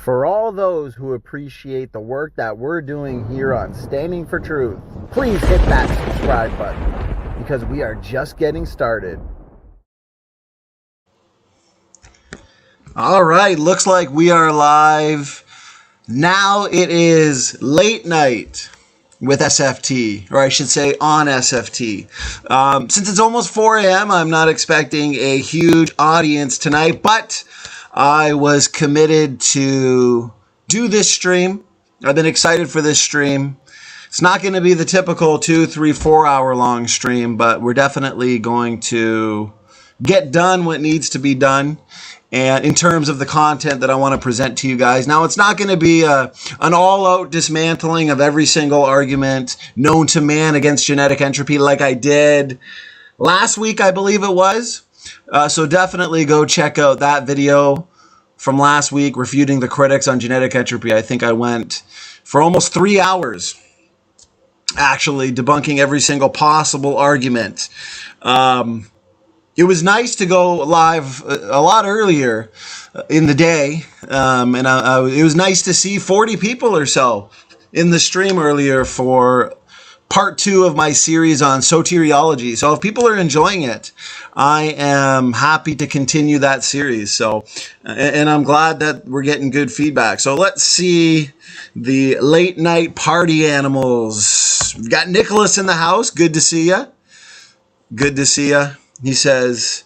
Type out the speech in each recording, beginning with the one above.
For all those who appreciate the work that we're doing here on Standing for Truth, please hit that subscribe button because we are just getting started. All right, looks like we are live. Now it is late night with SFT, or I should say on SFT. Since it's almost 4 a.m., I'm not expecting a huge audience tonight, but I was committed to do this stream. I've been excited for this stream. It's not going to be the typical 2, 3, 4 hour long stream, but we're definitely going to get done what needs to be done. And in terms of the content that I want to present to you guys. Now, it's not going to be an all-out dismantling of every single argument known to man against genetic entropy like I did last week, I believe it was. So definitely go check out that video from last week, refuting the critics on genetic entropy. I think I went for almost 3 hours, actually, debunking every single possible argument. It was nice to go live a lot earlier in the day, and it was nice to see 40 people or so in the stream earlier for part 2 of my series on soteriology. So if people are enjoying it, I am happy to continue that series. So, and I'm glad that we're getting good feedback. So let's see the late night party animals. We've got Nicholas in the house. Good to see you. Good to see you. He says,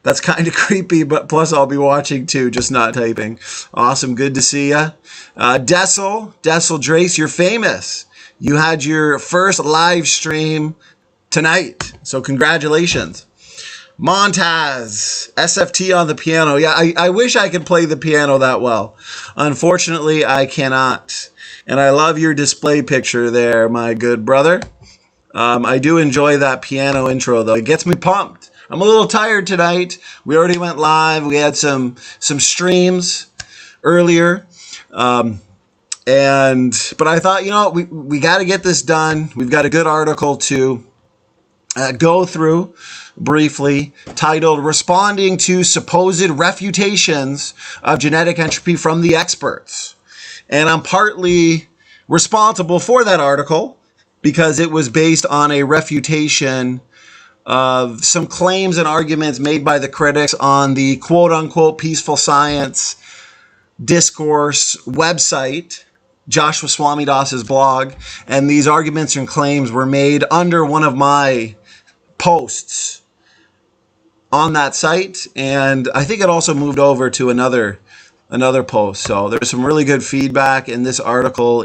That's kind of creepy, but plus I'll be watching too, just not typing. Awesome. Good to see ya. Dessel Drace, you're famous. You had your first live stream tonight. So congratulations. Montaz, SFT on the piano. Yeah, I wish I could play the piano that well. Unfortunately, I cannot. And I love your display picture there, my good brother. I do enjoy that piano intro, though. It gets me pumped. I'm a little tired tonight. We already went live. We had some streams earlier. But I thought, you know, we got to get this done. We've got a good article to go through briefly, titled Responding to Supposed Refutations of Genetic Entropy from the Experts. And I'm partly responsible for that article because it was based on a refutation of some claims and arguments made by the critics on the quote-unquote peaceful science discourse website, Joshua Swamidas's blog, and these arguments and claims were made under one of my posts on that site, and I think it also moved over to another post. So there's some really good feedback, and this article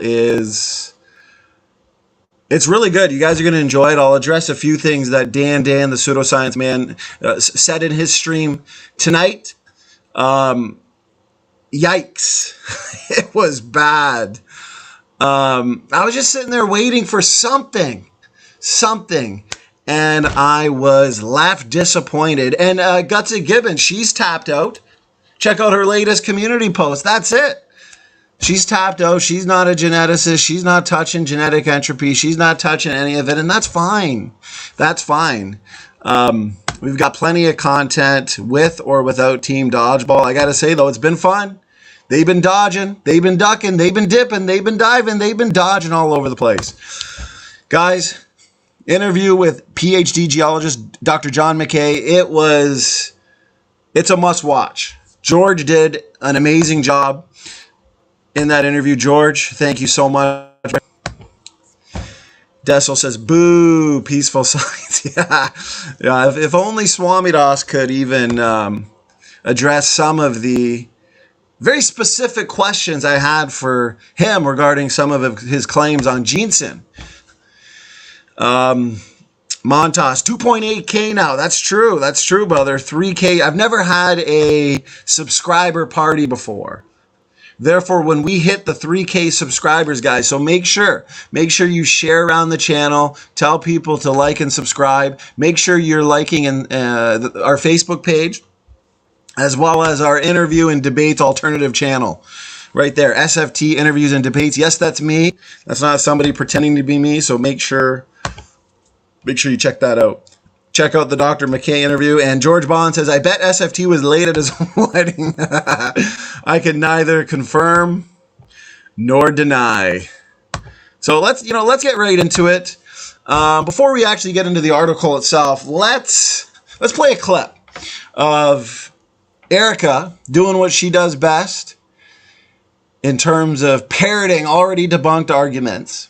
it's really good. You guys are going to enjoy it. I'll address a few things that Dan, the pseudoscience man, said in his stream tonight. Yikes. It was bad. I was just sitting there waiting for something. And I was left disappointed. And Gutsy Gibbons, she's tapped out. Check out her latest community post. That's it. She's tapped out. She's not a geneticist. She's not touching genetic entropy. She's not touching any of it. And that's fine. That's fine. We've got plenty of content with or without Team Dodgeball. I got to say, though, it's been fun. They've been dodging. They've been ducking. They've been dipping. They've been diving. They've been dodging all over the place. Guys, interview with PhD geologist Dr. John McKay. It's a must watch. George did an amazing job in that interview. George, thank you so much. Dessel says, boo, peaceful science. Yeah. If only Swamidas could even address some of the very specific questions I had for him regarding some of his claims on ginseng. Montas, 2.8K now. That's true, brother. 3K. I've never had a subscriber party before. Therefore, when we hit the 3K subscribers, guys, so make sure you share around the channel. Tell people to like and subscribe. Make sure you're liking our Facebook page, as well as our interview and debates alternative channel. Right there, SFT interviews and debates. Yes, that's me. That's not somebody pretending to be me. So make sure you check that out. Check out the Dr. McKay interview. And George Bond says, I bet SFT was late at his wedding. I can neither confirm nor deny. So let's get right into it. Before we actually get into the article itself, let's play a clip of Erica doing what she does best in terms of parroting already debunked arguments,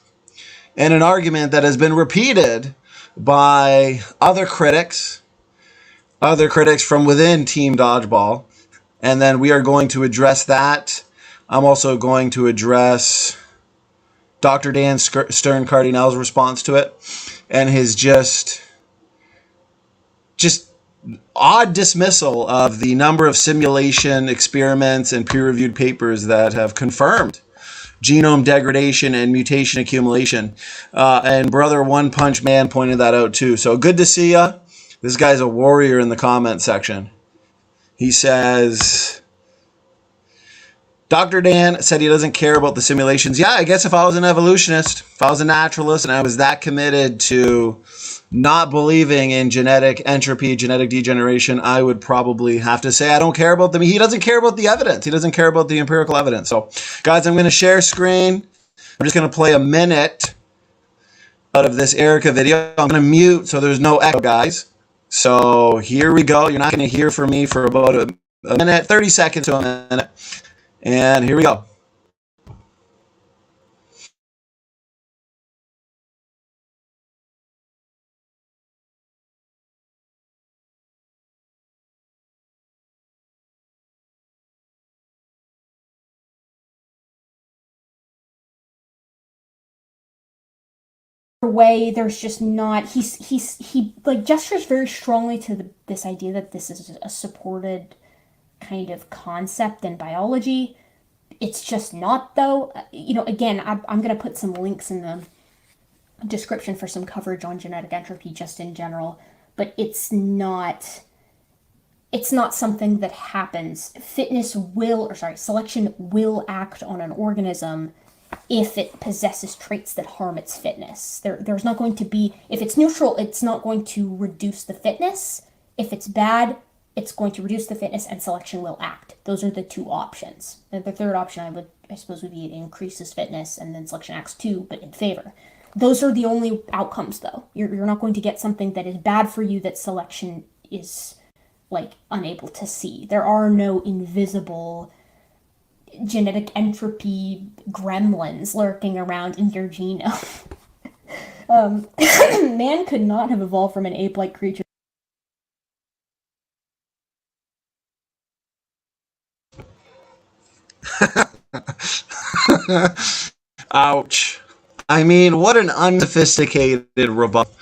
and an argument that has been repeated by other critics from within Team Dodgeball. And then we are going to address that. I'm also going to address Dr. Dan Stern Cardinal's response to it and his just odd dismissal of the number of simulation experiments and peer-reviewed papers that have confirmed genome degradation and mutation accumulation. And Brother One Punch Man pointed that out too. So good to see ya. This guy's a warrior in the comment section. He says, Dr. Dan said he doesn't care about the simulations. Yeah, I guess if I was an evolutionist, if I was a naturalist, and I was that committed to not believing in genetic entropy, genetic degeneration, I would probably have to say I don't care about them. He doesn't care about the evidence. He doesn't care about the empirical evidence. So, guys, I'm going to share screen. I'm just going to play a minute out of this Erica video. I'm going to mute so there's no echo, guys. So here we go. You're not going to hear from me for about a minute, 30 seconds to a minute. And here we go. way, there's just not, he like gestures very strongly to this idea that this is a supported kind of concept in biology. It's just not, though. Again, I'm going to put some links in the description for some coverage on genetic entropy just in general, but it's not something that happens. Selection will act on an organism if it possesses traits that harm its fitness. There's not going to be, if it's neutral, it's not going to reduce the fitness. If it's bad, it's going to reduce the fitness, and selection will act. Those are the two options. And the third option, I suppose, would be it increases fitness, and then selection acts too, but in favor. Those are the only outcomes, though. You're not going to get something that is bad for you that selection is unable to see. There are no invisible genetic entropy gremlins lurking around in your genome. Man could not have evolved from an ape-like creature. Ouch. I mean, what an unsophisticated rebuttal.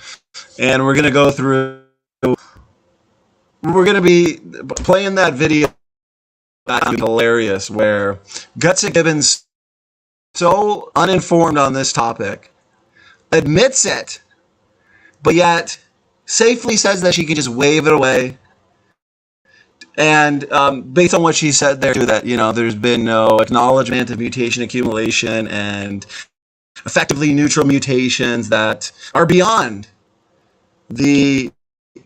And we're going to go through, we're going to be playing that video. That's hilarious, where Gutsick Gibbons, so uninformed on this topic, admits it, but yet safely says that she can just wave it away. And based on what she said there, too, that, there's been no acknowledgement of mutation accumulation and effectively neutral mutations that are beyond the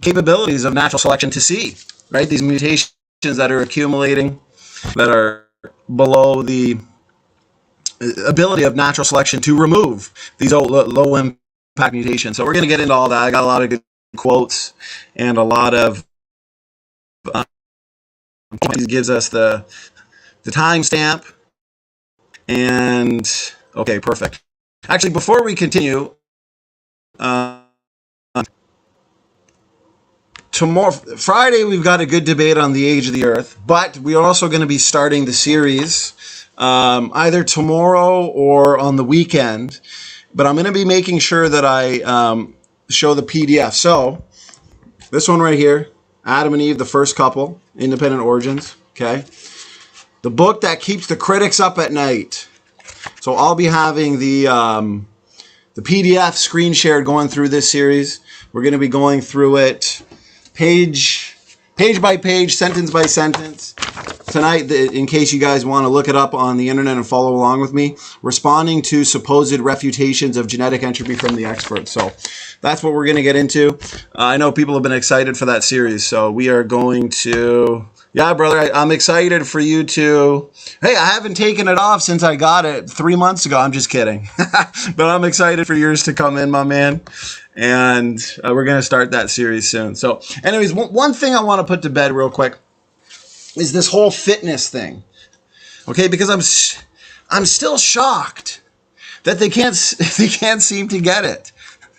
capabilities of natural selection to see, right? These mutations that are accumulating, that are below the ability of natural selection to remove these low impact mutations. So we're going to get into all that. I got a lot of good quotes and a lot of he gives us the timestamp. And okay, perfect. Actually, before we continue, tomorrow, Friday, we've got a good debate on the age of the Earth, but we are also going to be starting the series either tomorrow or on the weekend. But I'm going to be making sure that I show the PDF. So this one right here, Adam and Eve, the first couple, Independent Origins. Okay, the book that keeps the critics up at night. So I'll be having the PDF screen shared going through this series. We're going to be going through it page by page, sentence by sentence. Tonight, in case you guys want to look it up on the internet and follow along with me, responding to supposed refutations of genetic entropy from the experts. So that's what we're going to get into. I know people have been excited for that series, so we are going to... Yeah, brother, I'm excited for you to... Hey, I haven't taken it off since I got it 3 months ago. I'm just kidding. But I'm excited for yours to come in, my man. And we're going to start that series soon. So anyways, one thing I want to put to bed real quick is this whole fitness thing. Okay, because I'm still shocked that they can't seem to get it.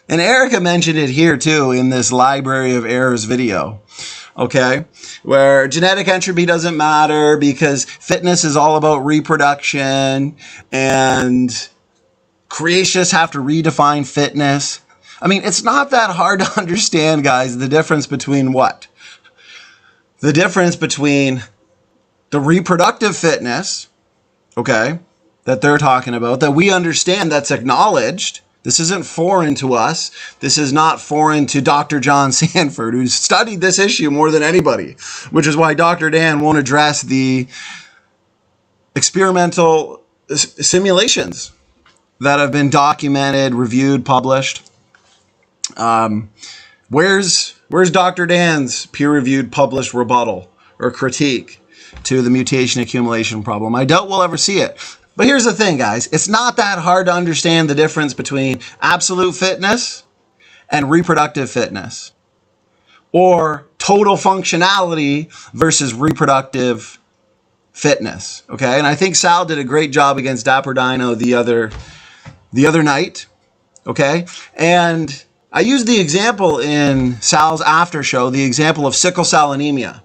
And Erica mentioned it here too in this Library of Errors video. Okay, where genetic entropy doesn't matter because fitness is all about reproduction and creationists have to redefine fitness. I mean, it's not that hard to understand, guys, the difference between what? The difference between the reproductive fitness, okay, that they're talking about, that we understand, that's acknowledged. This isn't foreign to us. This is not foreign to Dr. John Sanford, who's studied this issue more than anybody, which is why Dr. Dan won't address the experimental simulations that have been documented, reviewed, published. Where's Dr. Dan's peer-reviewed published rebuttal or critique to the mutation accumulation problem? I doubt we'll ever see it. But here's the thing, guys. It's not that hard to understand the difference between absolute fitness and reproductive fitness, or total functionality versus reproductive fitness. Okay, and I think Sal did a great job against Dapper Dino the other night. Okay, and I used the example in Sal's after show, the example of sickle cell anemia.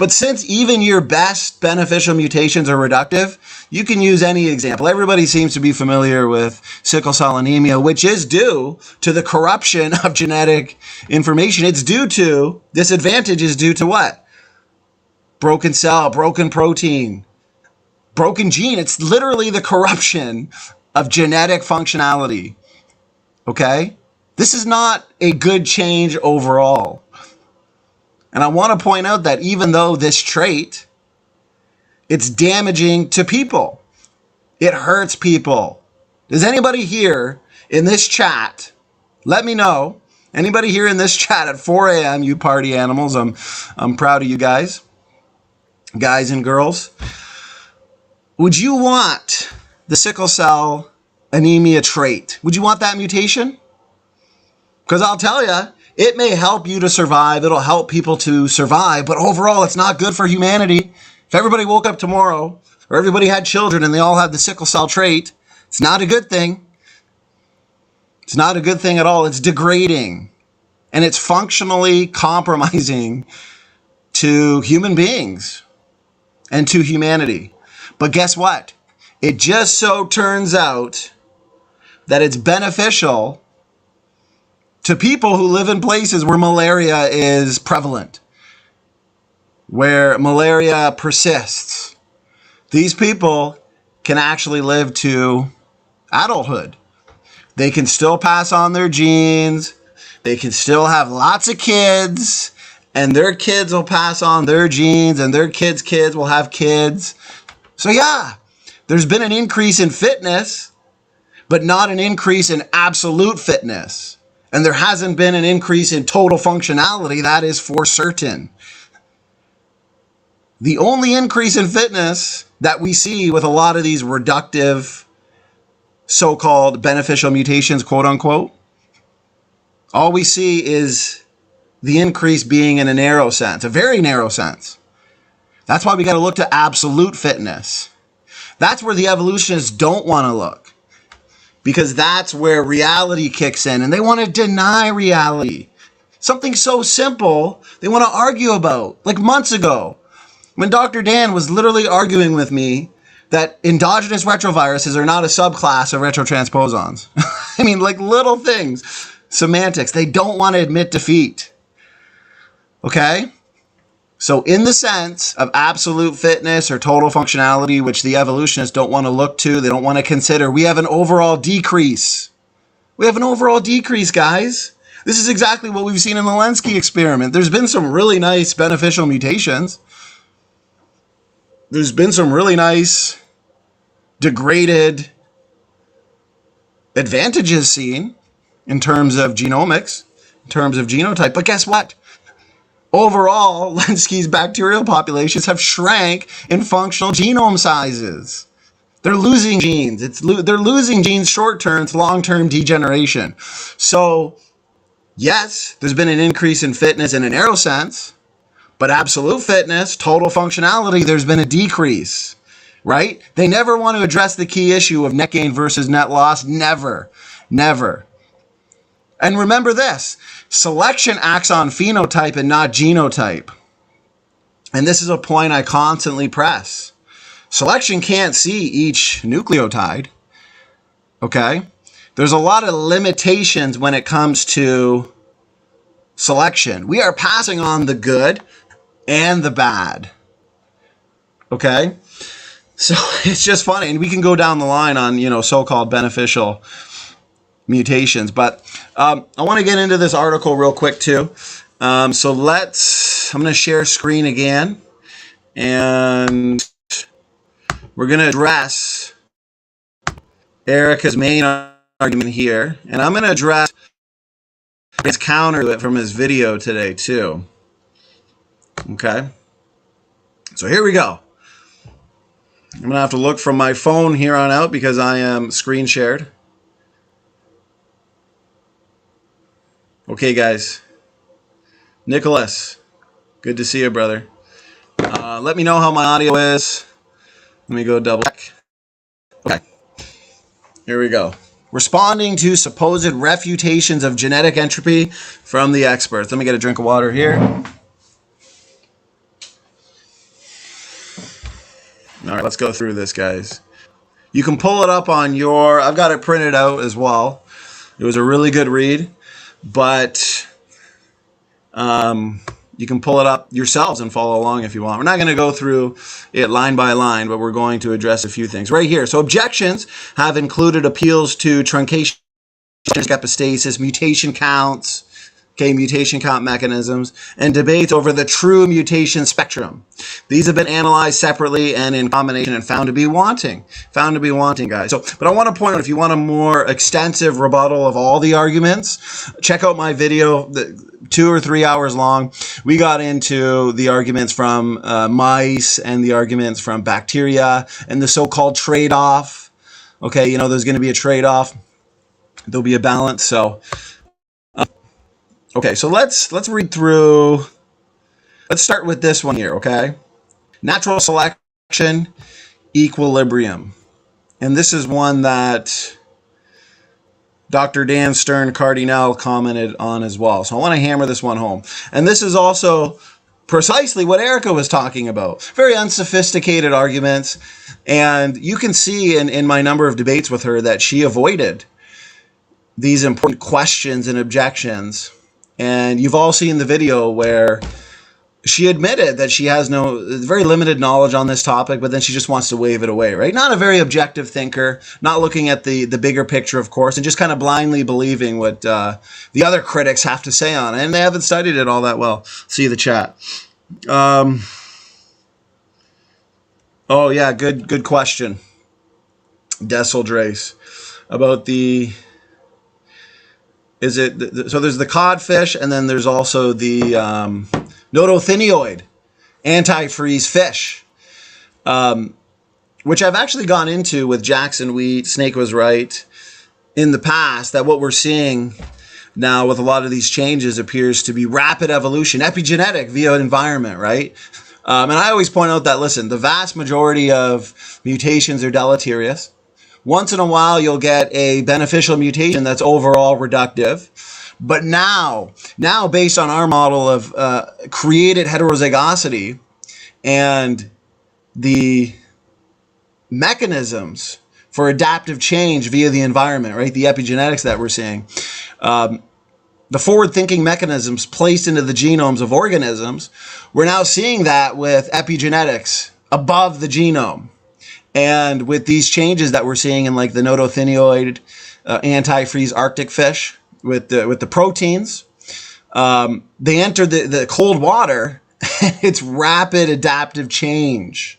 But since even your best beneficial mutations are reductive, you can use any example. Everybody seems to be familiar with sickle cell anemia, which is due to the corruption of genetic information. It's due to, this advantage is due to what? Broken cell, broken protein, broken gene. It's literally the corruption of genetic functionality. Okay? This is not a good change overall. And I want to point out that even though this trait, it's damaging to people. It hurts people. Does anybody here in this chat, let me know, anybody here in this chat at 4 a.m., you party animals, I'm proud of you guys and girls. Would you want the sickle cell anemia trait? Would you want that mutation? Because I'll tell you, it may help you to survive. It'll help people to survive. But overall, it's not good for humanity. If everybody woke up tomorrow, or everybody had children and they all had the sickle cell trait, it's not a good thing. It's not a good thing at all. It's degrading. And it's functionally compromising to human beings and to humanity. But guess what? It just so turns out that it's beneficial to people who live in places where malaria is prevalent, where malaria persists. These people can actually live to adulthood. They can still pass on their genes. They can still have lots of kids, and their kids will pass on their genes, and their kids' kids will have kids. So yeah, there's been an increase in fitness, but not an increase in absolute fitness. And there hasn't been an increase in total functionality, that is for certain. The only increase in fitness that we see with a lot of these reductive, so-called beneficial mutations, quote unquote, all we see is the increase being in a narrow sense, a very narrow sense. That's why we got to look to absolute fitness. That's where the evolutionists don't want to look. Because that's where reality kicks in, and they want to deny reality. Something so simple they want to argue about. Like months ago, when Dr. Dan was literally arguing with me that endogenous retroviruses are not a subclass of retrotransposons. I mean, like little things, semantics. They don't want to admit defeat. Okay? So in the sense of absolute fitness or total functionality, which the evolutionists don't want to look to, they don't want to consider, we have an overall decrease. We have an overall decrease, guys. This is exactly what we've seen in the Lenski experiment. There's been some really nice beneficial mutations. There's been some really nice degraded advantages seen in terms of genomics, in terms of genotype. But guess what? Overall, Lenski's bacterial populations have shrank in functional genome sizes. They're losing genes. They're losing genes short-term to long-term degeneration. So, yes, there's been an increase in fitness in a narrow sense, but absolute fitness, total functionality, there's been a decrease, right? They never want to address the key issue of net gain versus net loss. Never, never. And remember this, selection acts on phenotype and not genotype. And this is a point I constantly press. Selection can't see each nucleotide, okay? There's a lot of limitations when it comes to selection. We are passing on the good and the bad, okay? So it's just funny, and we can go down the line on, so-called beneficial mutations, but I want to get into this article real quick too. I'm going to share screen again, and we're going to address Erica's main argument here, and I'm going to address his counter to it from his video today too. Okay, so here we go. I'm going to have to look from my phone here on out because I am screen shared. Okay, guys. Nicholas, good to see you, brother. Let me know how my audio is. Let me go double check. Okay. Here we go. Responding to supposed refutations of genetic entropy from the experts. Let me get a drink of water here. All right, let's go through this, guys. You can pull it up on your, I've got it printed out as well. It was a really good read, but you can pull it up yourselves and follow along if you want. We're not going to go through it line by line, but we're going to address a few things right here. So objections have included appeals to truncation, epistasis, mutation counts, mutation count mechanisms, and debates over the true mutation spectrum. These have been analyzed separately and in combination and found to be wanting. Guys. But I want to point out, if you want a more extensive rebuttal of all the arguments, check out my video, 2 or 3 hours long. We got into the arguments from mice and the arguments from bacteria and the so-called trade-off. Okay, there's going to be a trade-off. There'll be a balance. So okay, so let's read through. Let's start with this one here, okay? Natural selection, equilibrium. And this is one that Dr. Dan Stern-Cardinal commented on as well. So I want to hammer this one home. And this is also precisely what Erica was talking about. Very unsophisticated arguments. And you can see in my number of debates with her that she avoided these important questions and objections. And you've all seen the video where she admitted that she has very limited knowledge on this topic, but then she just wants to wave it away, right? Not a very objective thinker, not looking at the bigger picture, of course, and just kind of blindly believing what the other critics have to say on it. And they haven't studied it all that well. See the chat. Oh, yeah, good question. Dessel Drace about the... so there's the codfish, and then there's also the notothenioid antifreeze fish, which I've actually gone into with Jackson Wheat, Snake Was Right, in the past, that what we're seeing now with a lot of these changes appears to be rapid evolution, epigenetic via environment, right? And I always point out that, listen, the vast majority of mutations are deleterious. Once in a while, you'll get a beneficial mutation that's overall reductive. But now based on our model of created heterozygosity and the mechanisms for adaptive change via the environment, right, the epigenetics that we're seeing, the forward-thinking mechanisms placed into the genomes of organisms, we're now seeing that with epigenetics above the genome. And with these changes that we're seeing in like the notothenioid antifreeze Arctic fish with the proteins, they enter the cold water. It's rapid adaptive change,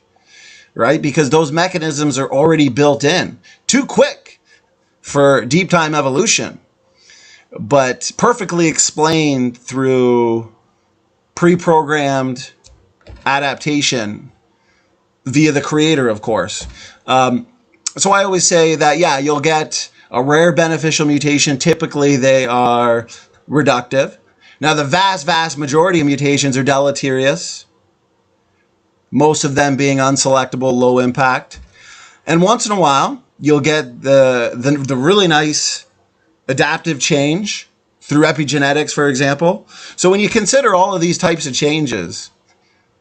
right? Because those mechanisms are already built in. Too quick for deep time evolution, but perfectly explained through pre-programmed adaptation via the creator, of course. So I always say that, yeah, you'll get a rare beneficial mutation. Typically, they are reductive. Now, the vast majority of mutations are deleterious, most of them being unselectable, low impact. And once in a while, you'll get the really nice adaptive change through epigenetics, for example. So when you consider all of these types of changes,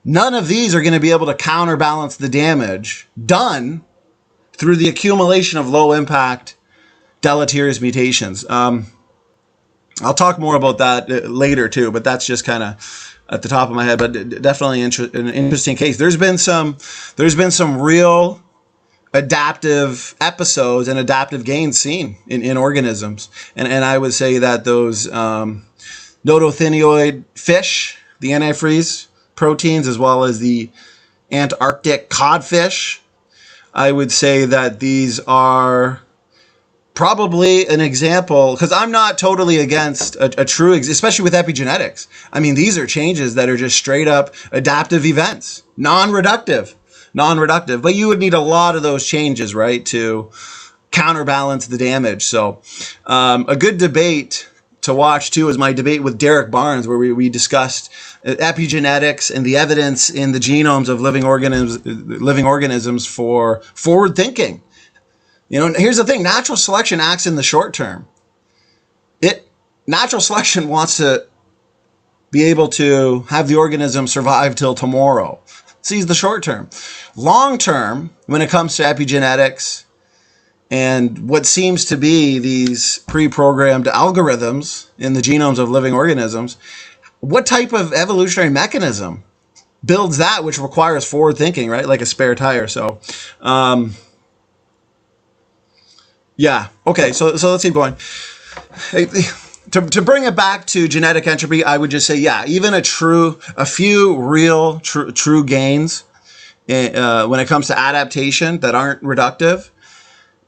none of these are going to be able to counterbalance the damage done through the accumulation of low impact deleterious mutations. I'll talk more about that later too, but that's just kind of at the top of my head. But definitely an interesting case. There's been some real adaptive episodes and adaptive gains seen in organisms, and I would say that those notothenioid fish, the antifreeze proteins, as well as the Antarctic codfish, I would say that these are probably an example, because I'm not totally against a true, especially with epigenetics. I mean, these are changes that are just straight up adaptive events, non-reductive, but you would need a lot of those changes, right, to counterbalance the damage. So a good debate to watch too is my debate with Derek Barnes, where we discussed epigenetics and the evidence in the genomes of living organisms for forward thinking. Here's the thing: natural selection acts in the short term. Natural selection wants to be able to have the organism survive till tomorrow. sees the short term. Long term, when it comes to epigenetics and what seems to be these pre-programmed algorithms in the genomes of living organisms, what type of evolutionary mechanism builds that which requires forward thinking, right? Like a spare tire. So, yeah. Okay. So let's keep going. To bring it back to genetic entropy, I would just say, yeah, even a few real true gains when it comes to adaptation that aren't reductive,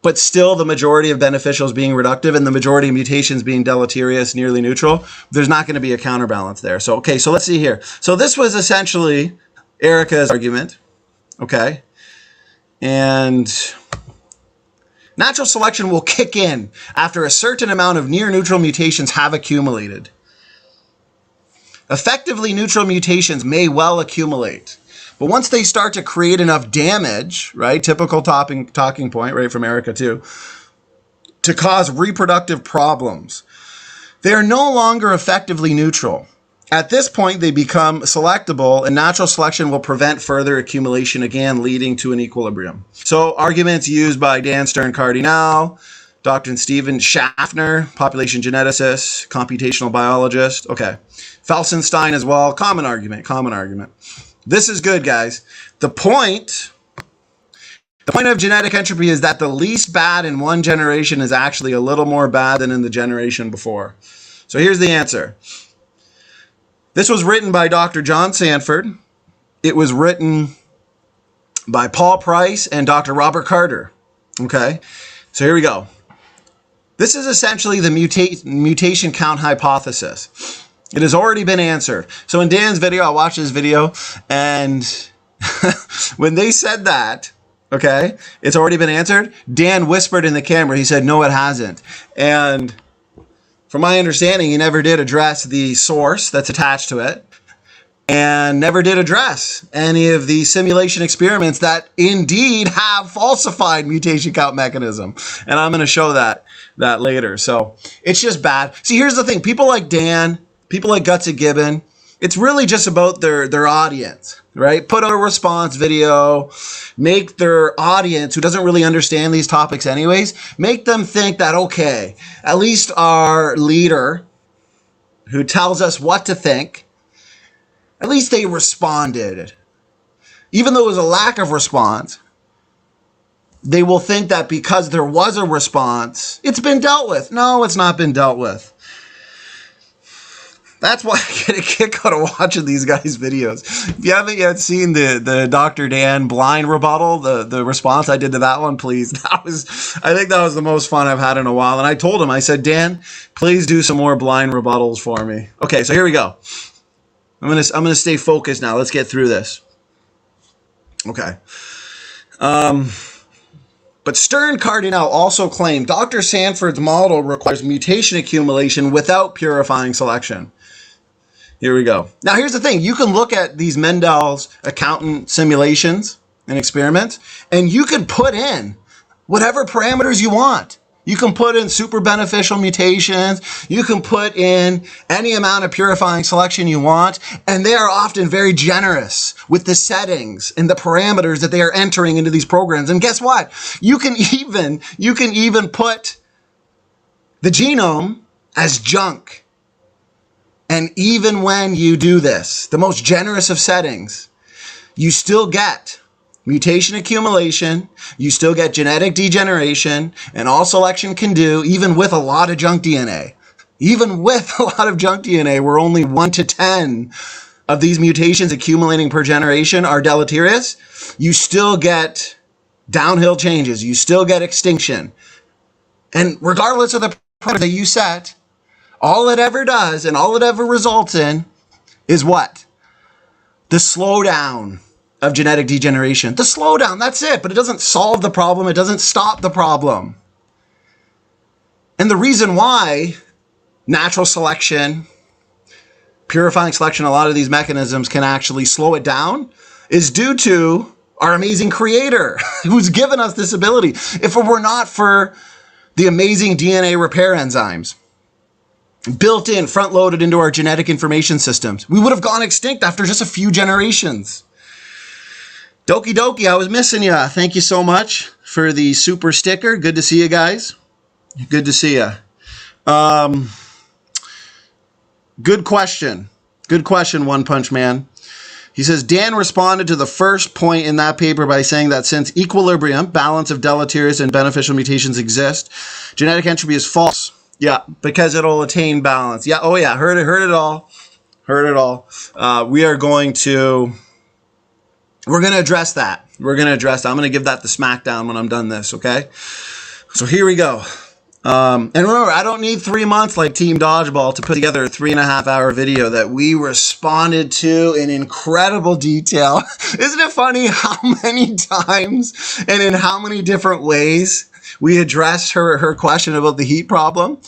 but still the majority of beneficials being reductive and the majority of mutations being deleterious, nearly neutral, there's not going to be a counterbalance there. So, okay, so let's see here. So this was essentially Erica's argument, okay? And natural selection will kick in after a certain amount of near neutral mutations have accumulated. Effectively neutral mutations may well accumulate, but once they start to create enough damage, right, typical talking point, right, from Erica too, to cause reproductive problems, they are no longer effectively neutral. At this point, they become selectable, and natural selection will prevent further accumulation, again, leading to an equilibrium. So arguments used by Dan Stern-Cardinal, Dr. Stephen Schaffner, population geneticist, computational biologist. Okay. Felsenstein as well. Common argument. This is good, guys. The point of genetic entropy is that the least bad in one generation is actually a little more bad than in the generation before. So here's the answer. This was written by Dr. John Sanford. It was written by Paul Price and Dr. Robert Carter. Okay, so here we go. This is essentially the mutation count hypothesis. It has already been answered. So in Dan's video, I watched this video, and when they said that, okay, it's already been answered, Dan whispered in the camera, he said, no, it hasn't. And from my understanding, he never did address the source that's attached to it, and never did address any of the simulation experiments that indeed have falsified mutation count mechanism. And I'm going to show that later. So it's just bad. See, here's the thing. People like Dan, people like Gutsy Gibbon, it's really just about their audience, right? Put out a response video, make their audience, who doesn't really understand these topics anyways, make them think that, okay, at least our leader who tells us what to think, at least they responded. Even though it was a lack of response, they will think that because there was a response, it's been dealt with. No, it's not been dealt with. That's why I get a kick out of watching these guys' videos. If you haven't yet seen the Dr. Dan blind rebuttal, the response I did to that one, please. I think that was the most fun I've had in a while. And I told him, I said, Dan, please do some more blind rebuttals for me. Okay, so here we go. I'm gonna stay focused now. Let's get through this. Okay. But Stern-Cardinal also claimed Dr. Sanford's model requires mutation accumulation without purifying selection. Here we go. Now, here's the thing. You can look at these Mendel's accountant simulations and experiments, and you can put in whatever parameters you want. You can put in super beneficial mutations. You can put in any amount of purifying selection you want. And they are often very generous with the settings and the parameters that they are entering into these programs. And guess what? You can even put the genome as junk. And even when you do this, the most generous of settings, you still get mutation accumulation, you still get genetic degeneration, and all selection can do, even with a lot of junk DNA. Even with a lot of junk DNA, where only 1 to 10 of these mutations accumulating per generation are deleterious, you still get downhill changes. You still get extinction. And regardless of the parameter that you set, all it ever does and all it ever results in is what? The slowdown of genetic degeneration. The slowdown, that's it. But it doesn't solve the problem. It doesn't stop the problem. And the reason why natural selection, purifying selection, a lot of these mechanisms can actually slow it down is due to our amazing creator who's given us this ability. If it were not for the amazing DNA repair enzymes built in, front-loaded into our genetic information systems, we would have gone extinct after just a few generations. Doki doki, I was missing you. Thank you so much for the super sticker. Good to see you guys. Good to see you. Good question. Good question, One Punch Man. He says, Dan responded to the first point in that paper by saying that since equilibrium, balance of deleterious and beneficial mutations exist, genetic entropy is false. Yeah, because it'll attain balance. Yeah, oh yeah, heard it all. Heard it all. We're going to address that. I'm going to give that the smackdown when I'm done this, okay? So here we go. And remember, I don't need 3 months like Team Dodgeball to put together a 3.5-hour video that we responded to in incredible detail. Isn't it funny how many times and in how many different ways we addressed her question about the heat problem?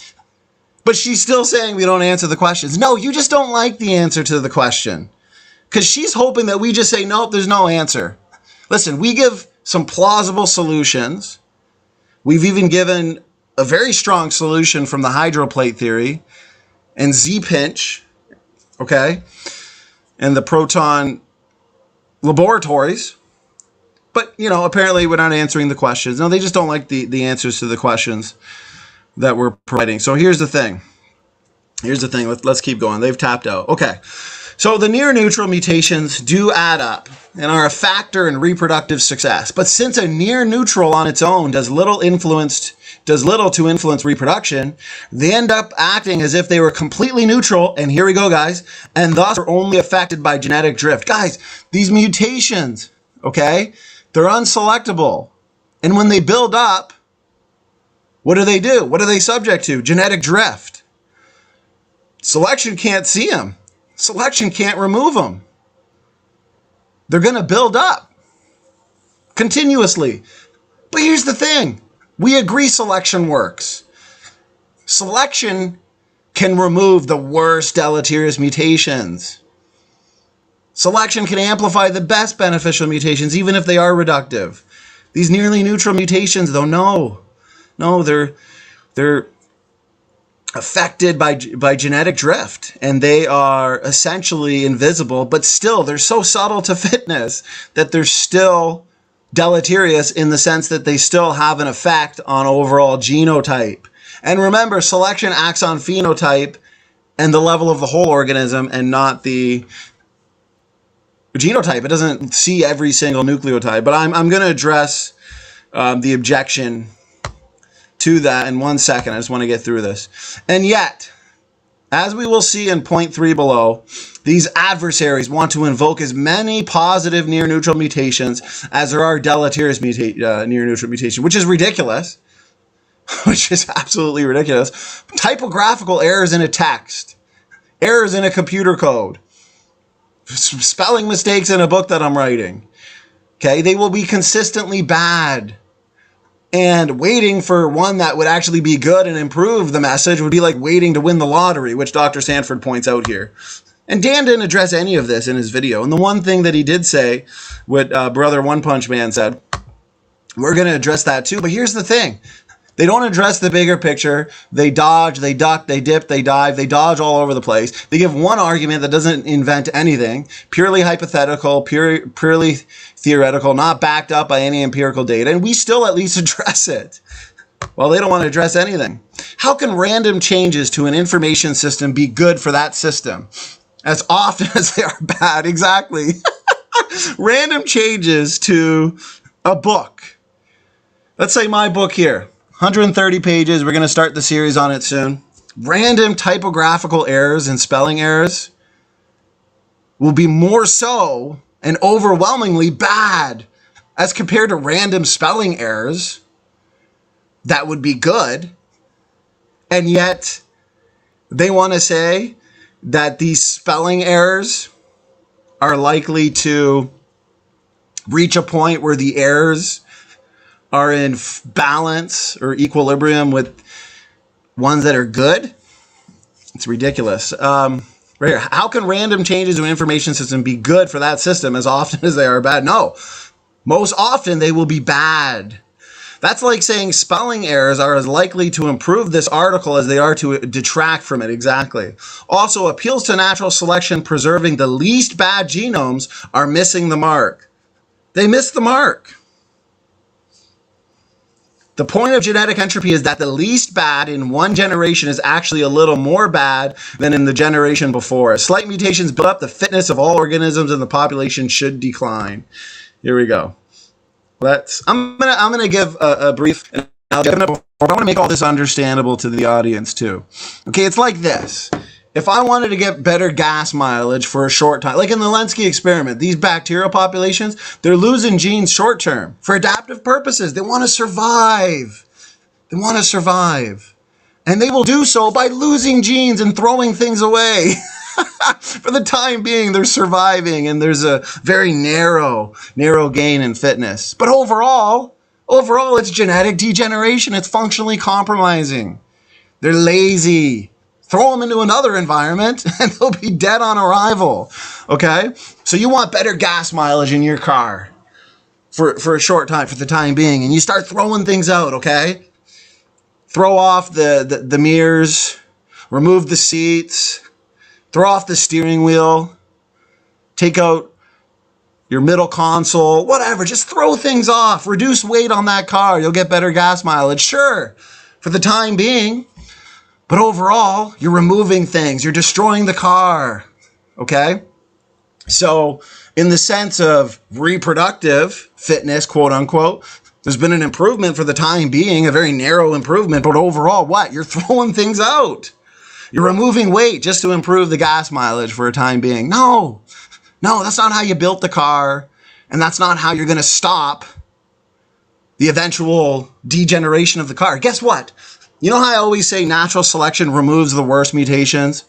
But she's still saying we don't answer the questions. No, you just don't like the answer to the question. Because she's hoping that we just say, nope, there's no answer. Listen, we give some plausible solutions. We've even given a very strong solution from the hydroplate theory and Z-pinch, okay, and the proton laboratories. But, you know, apparently we're not answering the questions. No, they just don't like the answers to the questions that we're providing. So here's the thing. Let's keep going. They've tapped out. Okay. So the near neutral mutations do add up and are a factor in reproductive success. But since a near neutral on its own does little to influence reproduction, they end up acting as if they were completely neutral, and here we go, guys, and thus are only affected by genetic drift. Guys, these mutations, okay, they're unselectable. And when they build up, what do? What are they subject to? Genetic drift. Selection can't see them. Selection can't remove them. They're going to build up continuously. But here's the thing. We agree selection works. Selection can remove the worst deleterious mutations. Selection can amplify the best beneficial mutations, even if they are reductive. These nearly neutral mutations, though, no, they're affected by genetic drift, and they are essentially invisible, but still they're so subtle to fitness that they're still deleterious in the sense that they still have an effect on overall genotype. And remember, selection acts on phenotype and the level of the whole organism and not the genotype. It doesn't see every single nucleotide, but I'm going to address the objection to that in 1 second. I just want to get through this. And yet, as we will see in point 3 below, these adversaries want to invoke as many positive near-neutral mutations as there are deleterious near-neutral mutations, which is ridiculous. Which is absolutely ridiculous. Typographical errors in a text, errors in a computer code, spelling mistakes in a book that I'm writing. Okay, they will be consistently bad. And waiting for one that would actually be good and improve the message would be like waiting to win the lottery, which Dr. Sanford points out here. And Dan didn't address any of this in his video. And the one thing that he did say, what Brother One Punch Man said, we're going to address that too. But here's the thing. They don't address the bigger picture. They dodge, they duck, they dip, they dive, they dodge all over the place. They give one argument that doesn't invent anything, purely hypothetical, purely theoretical, not backed up by any empirical data, and we still at least address it. Well, they don't want to address anything. How can random changes to an information system be good for that system? As often as they are bad, exactly. Random changes to a book. Let's say my book here. 130 pages. We're going to start the series on it soon. Random typographical errors and spelling errors will be more so and overwhelmingly bad as compared to random spelling errors that would be good. And yet they want to say that these spelling errors are likely to reach a point where the errors are in balance or equilibrium with ones that are good. It's ridiculous. Right here. How can random changes to an information system be good for that system as often as they are bad? No. Most often they will be bad. That's like saying spelling errors are as likely to improve this article as they are to detract from it. Exactly. Also, appeals to natural selection preserving the least bad genomes are missing the mark. They missed the mark. The point of genetic entropy is that the least bad in one generation is actually a little more bad than in the generation before. As slight mutations build up, the fitness of all organisms in the population should decline. Here we go. I'm gonna give a brief analogy. I want to make all this understandable to the audience too. Okay, it's like this. If I wanted to get better gas mileage for a short time, like in the Lenski experiment, these bacterial populations, they're losing genes short term for adaptive purposes. They want to survive. They want to survive. And they will do so by losing genes and throwing things away. For the time being, they're surviving, and there's a very narrow gain in fitness. But overall, it's genetic degeneration. It's functionally compromising. They're lazy. Throw them into another environment and they'll be dead on arrival. Okay? So you want better gas mileage in your car for a short time, for the time being, and you start throwing things out, okay? Throw off the mirrors, remove the seats, throw off the steering wheel, take out your middle console, whatever. Just throw things off. Reduce weight on that car. You'll get better gas mileage. Sure, for the time being. But overall, you're removing things. You're destroying the car. Okay? So, in the sense of reproductive fitness, quote unquote, there's been an improvement for the time being, a very narrow improvement. But overall, what? You're throwing things out. You're removing weight just to improve the gas mileage for a time being. No, that's not how you built the car. And that's not how you're going to stop the eventual degeneration of the car. Guess what? You know how I always say natural selection removes the worst mutations?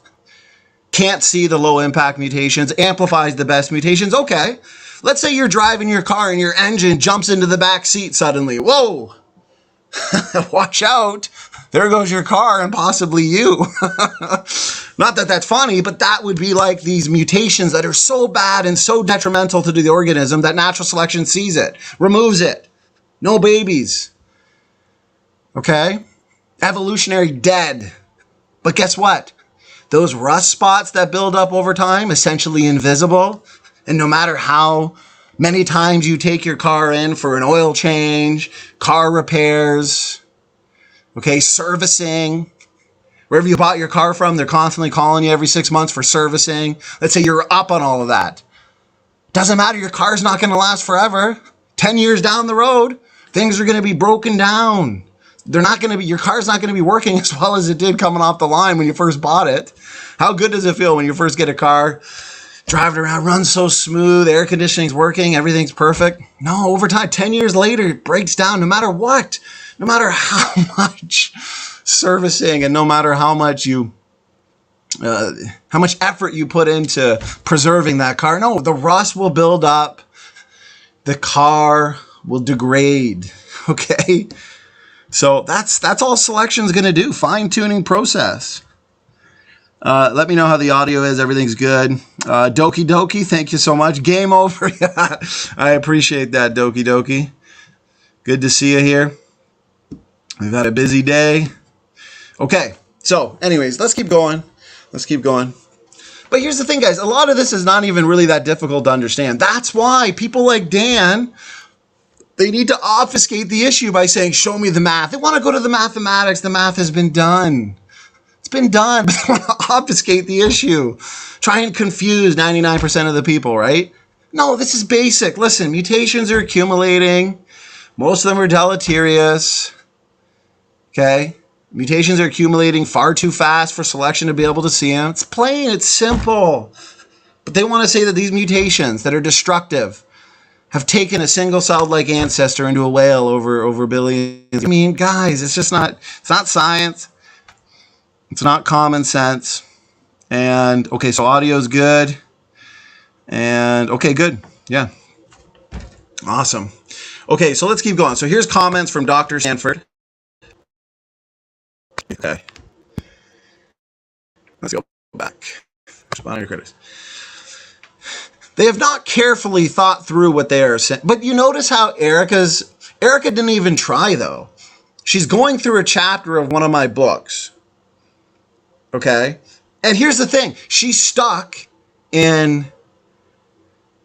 Can't see the low impact mutations, amplifies the best mutations. Okay, let's say you're driving your car and your engine jumps into the back seat suddenly. Whoa, watch out. There goes your car and possibly you. Not that that's funny, but that would be like these mutations that are so bad and so detrimental to the organism that natural selection sees it, removes it. No babies. Okay? Evolutionary dead. But guess what? Those rust spots that build up over time, essentially invisible. And no matter how many times you take your car in for an oil change, car repairs, okay, servicing, wherever you bought your car from, they're constantly calling you every 6 months for servicing. Let's say you're up on all of that. Doesn't matter, your car's not going to last forever. 10 years down the road, things are going to be broken down. Your car's not going to be working as well as it did coming off the line when you first bought it. How good does it feel when you first get a car, drive it around, runs so smooth, air conditioning's working, everything's perfect? No, over time, 10 years later, it breaks down no matter what, no matter how much servicing and no matter how much effort you put into preserving that car. No, the rust will build up. The car will degrade. Okay? So that's all selection's going to do. Fine-tuning process. Let me know how the audio is. Everything's good. Doki Doki, thank you so much. Game over. I appreciate that, Doki Doki. Good to see you here. We've had a busy day. Okay, so anyways, let's keep going. But here's the thing, guys. A lot of this is not even really that difficult to understand. That's why people like Dan, they need to obfuscate the issue by saying, show me the math. They want to go to the mathematics. The math has been done. It's been done, but they want to obfuscate the issue. Try and confuse 99% of the people, right? No, this is basic. Listen, mutations are accumulating. Most of them are deleterious. Okay? Mutations are accumulating far too fast for selection to be able to see them. It's plain, it's simple. But they want to say that these mutations that are destructive have taken a single-celled like ancestor into a whale over billions. I mean, guys, it's not science. It's not common sense. And, okay, so audio's good. And, okay, good. Yeah. Awesome. Okay, so let's keep going. So here's comments from Dr. Sanford. Okay. Let's go back. Respond to your critics. They have not carefully thought through what they are saying. But you notice how Erica didn't even try, though. She's going through a chapter of one of my books. Okay? And here's the thing. She's stuck in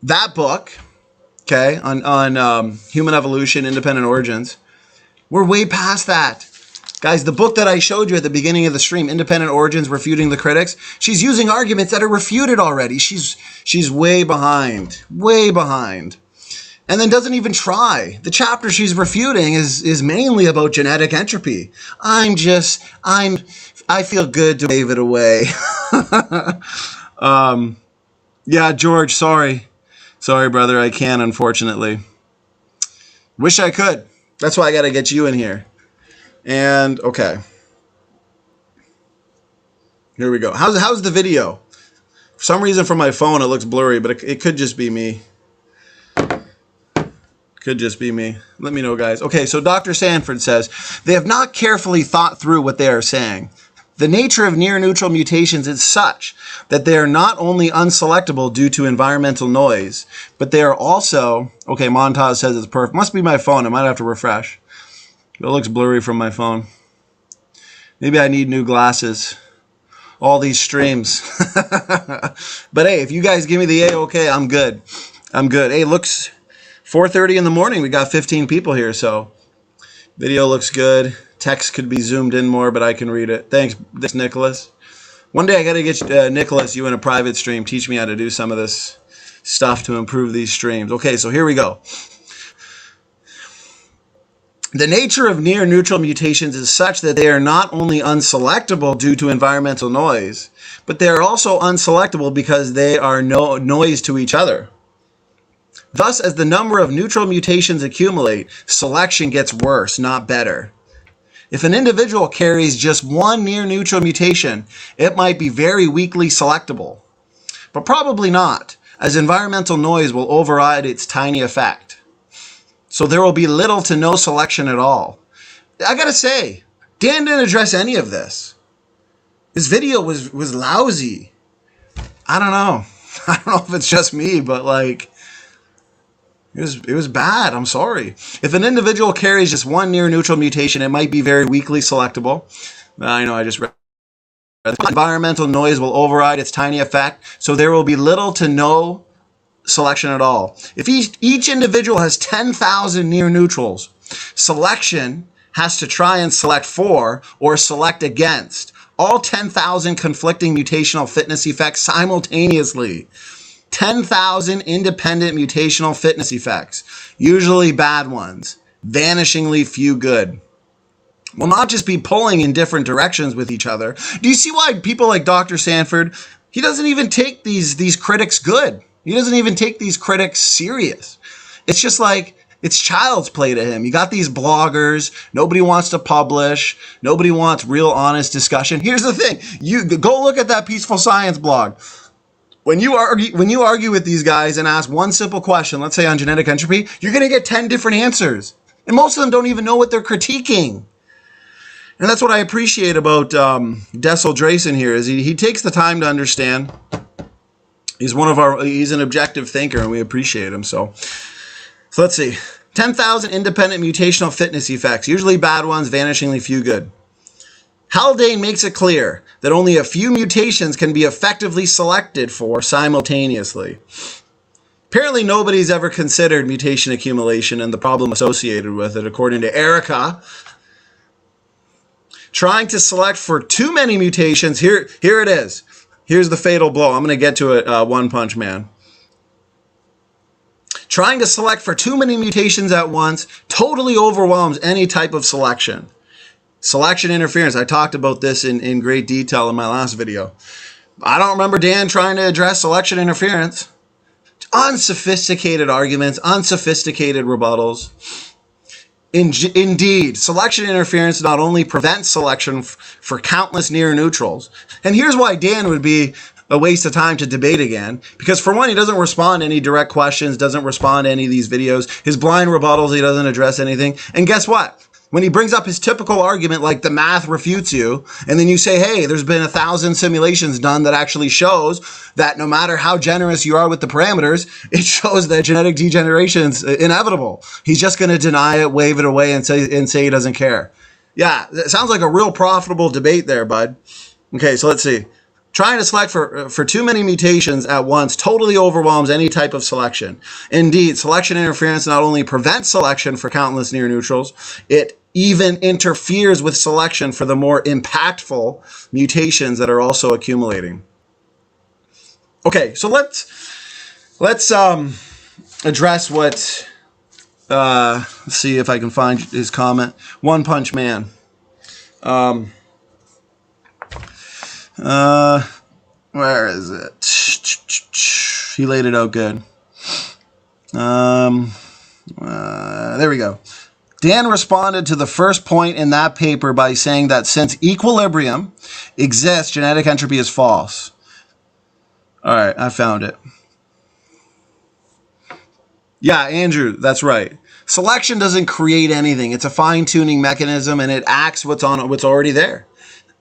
that book. okay, on human evolution, independent origins. We're way past that. Guys, the book that I showed you at the beginning of the stream, Independent Origins Refuting the Critics, she's using arguments that are refuted already. She's way behind, way behind. And then doesn't even try. The chapter she's refuting is mainly about genetic entropy. I feel good to wave it away. Yeah, George, sorry. Sorry, brother, I can't, unfortunately. Wish I could. That's why I got to get you in here. And, okay. Here we go. How's the video? For some reason from my phone it looks blurry, but it could just be me. Could just be me. Let me know, guys. Okay, so Dr. Sanford says, they have not carefully thought through what they are saying. The nature of near-neutral mutations is such that they are not only unselectable due to environmental noise, but they are also... Okay, Montaz says it's perfect. Must be my phone. I might have to refresh. It looks blurry from my phone. Maybe I need new glasses. All these streams. But hey, if you guys give me the A-okay, I'm good. I'm good. Hey, looks 4:30 in the morning. We got 15 people here, so video looks good. Text could be zoomed in more, but I can read it. Thanks, Nicholas. One day I got to get Nicholas, you in a private stream. Teach me how to do some of this stuff to improve these streams. Okay, so here we go. The nature of near-neutral mutations is such that they are not only unselectable due to environmental noise, but they are also unselectable because they are noise to each other. Thus, as the number of neutral mutations accumulate, selection gets worse, not better. If an individual carries just one near-neutral mutation, it might be very weakly selectable, but probably not, as environmental noise will override its tiny effect. So there will be little to no selection at all. I gotta say, Dan didn't address any of this. His video was lousy. I don't know. I don't know if it's just me, but like, it was bad. I'm sorry. If an individual carries just one near-neutral mutation, it might be very weakly selectable. I know I just read. Environmental noise will override its tiny effect, so there will be little to no selection at all. If each individual has 10,000 near-neutrals, selection has to try and select for or select against all 10,000 conflicting mutational fitness effects simultaneously. 10,000 independent mutational fitness effects, usually bad ones, vanishingly few good. Will not just be pulling in different directions with each other. Do you see why people like Dr. Sanford, he doesn't even take these critics good. He doesn't even take these critics serious. It's just like, it's child's play to him. You got these bloggers. Nobody wants to publish. Nobody wants real honest discussion. Here's the thing. You go look at that Peaceful Science blog. When you argue with these guys and ask one simple question, let's say on genetic entropy, you're going to get 10 different answers. And most of them don't even know what they're critiquing. And that's what I appreciate about Dessel Drayson here, is he takes the time to understand. He's an objective thinker, and we appreciate him. So let's see. 10,000 independent mutational fitness effects, usually bad ones, vanishingly few good. Haldane makes it clear that only a few mutations can be effectively selected for simultaneously. Apparently nobody's ever considered mutation accumulation and the problem associated with it, according to Erica. Trying to select for too many mutations, here it is. Here's the fatal blow. I'm going to get to it, One Punch Man. Trying to select for too many mutations at once totally overwhelms any type of selection. Selection interference. I talked about this in great detail in my last video. I don't remember Dan trying to address selection interference. Unsophisticated arguments, unsophisticated rebuttals. Indeed, selection interference not only prevents selection for countless near-neutrals, and here's why Dan would be a waste of time to debate again, because for one, he doesn't respond to any direct questions, doesn't respond to any of these videos. His blind rebuttals, he doesn't address anything. And guess what? When he brings up his typical argument like the math refutes you, and then you say, hey, there's been 1,000 simulations done that actually shows that no matter how generous you are with the parameters, it shows that genetic degeneration is inevitable. He's just going to deny it, wave it away, and say he doesn't care. Yeah, it sounds like a real profitable debate there, bud. Okay, so let's see. Trying to select for too many mutations at once totally overwhelms any type of selection. Indeed, selection interference not only prevents selection for countless near neutrals, it even interferes with selection for the more impactful mutations that are also accumulating. Okay, so let's address what. Let's see if I can find his comment. One Punch Man. Where is it? He laid it out good. There we go. Dan responded to the first point in that paper by saying that since equilibrium exists, genetic entropy is false. All right, I found it. Yeah, Andrew, that's right. Selection doesn't create anything. It's a fine-tuning mechanism, and it acts what's already there,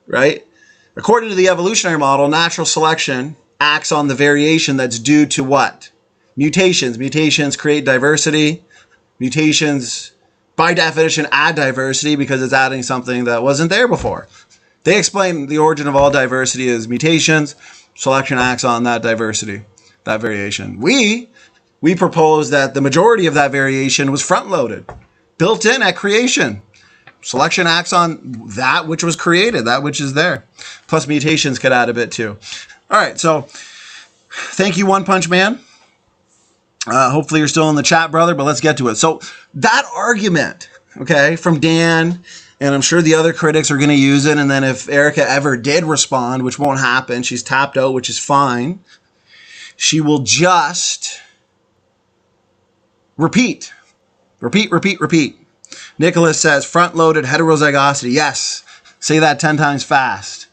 right? According to the evolutionary model, natural selection acts on the variation that's due to what? Mutations. Mutations create diversity. Mutations, by definition, add diversity because it's adding something that wasn't there before. They explain the origin of all diversity as mutations. Selection acts on that diversity, that variation. We propose that the majority of that variation was front-loaded, built in at creation. Selection acts on that which was created, that which is there. Plus mutations could add a bit too. All right, so thank you, One Punch Man. Hopefully you're still in the chat, brother, but let's get to it. So that argument, okay, from Dan, and I'm sure the other critics are going to use it, and then if Erica ever did respond, which won't happen, she's tapped out, which is fine, she will just repeat. Nicholas says, front-loaded heterozygosity. Yes. Say that 10 times fast.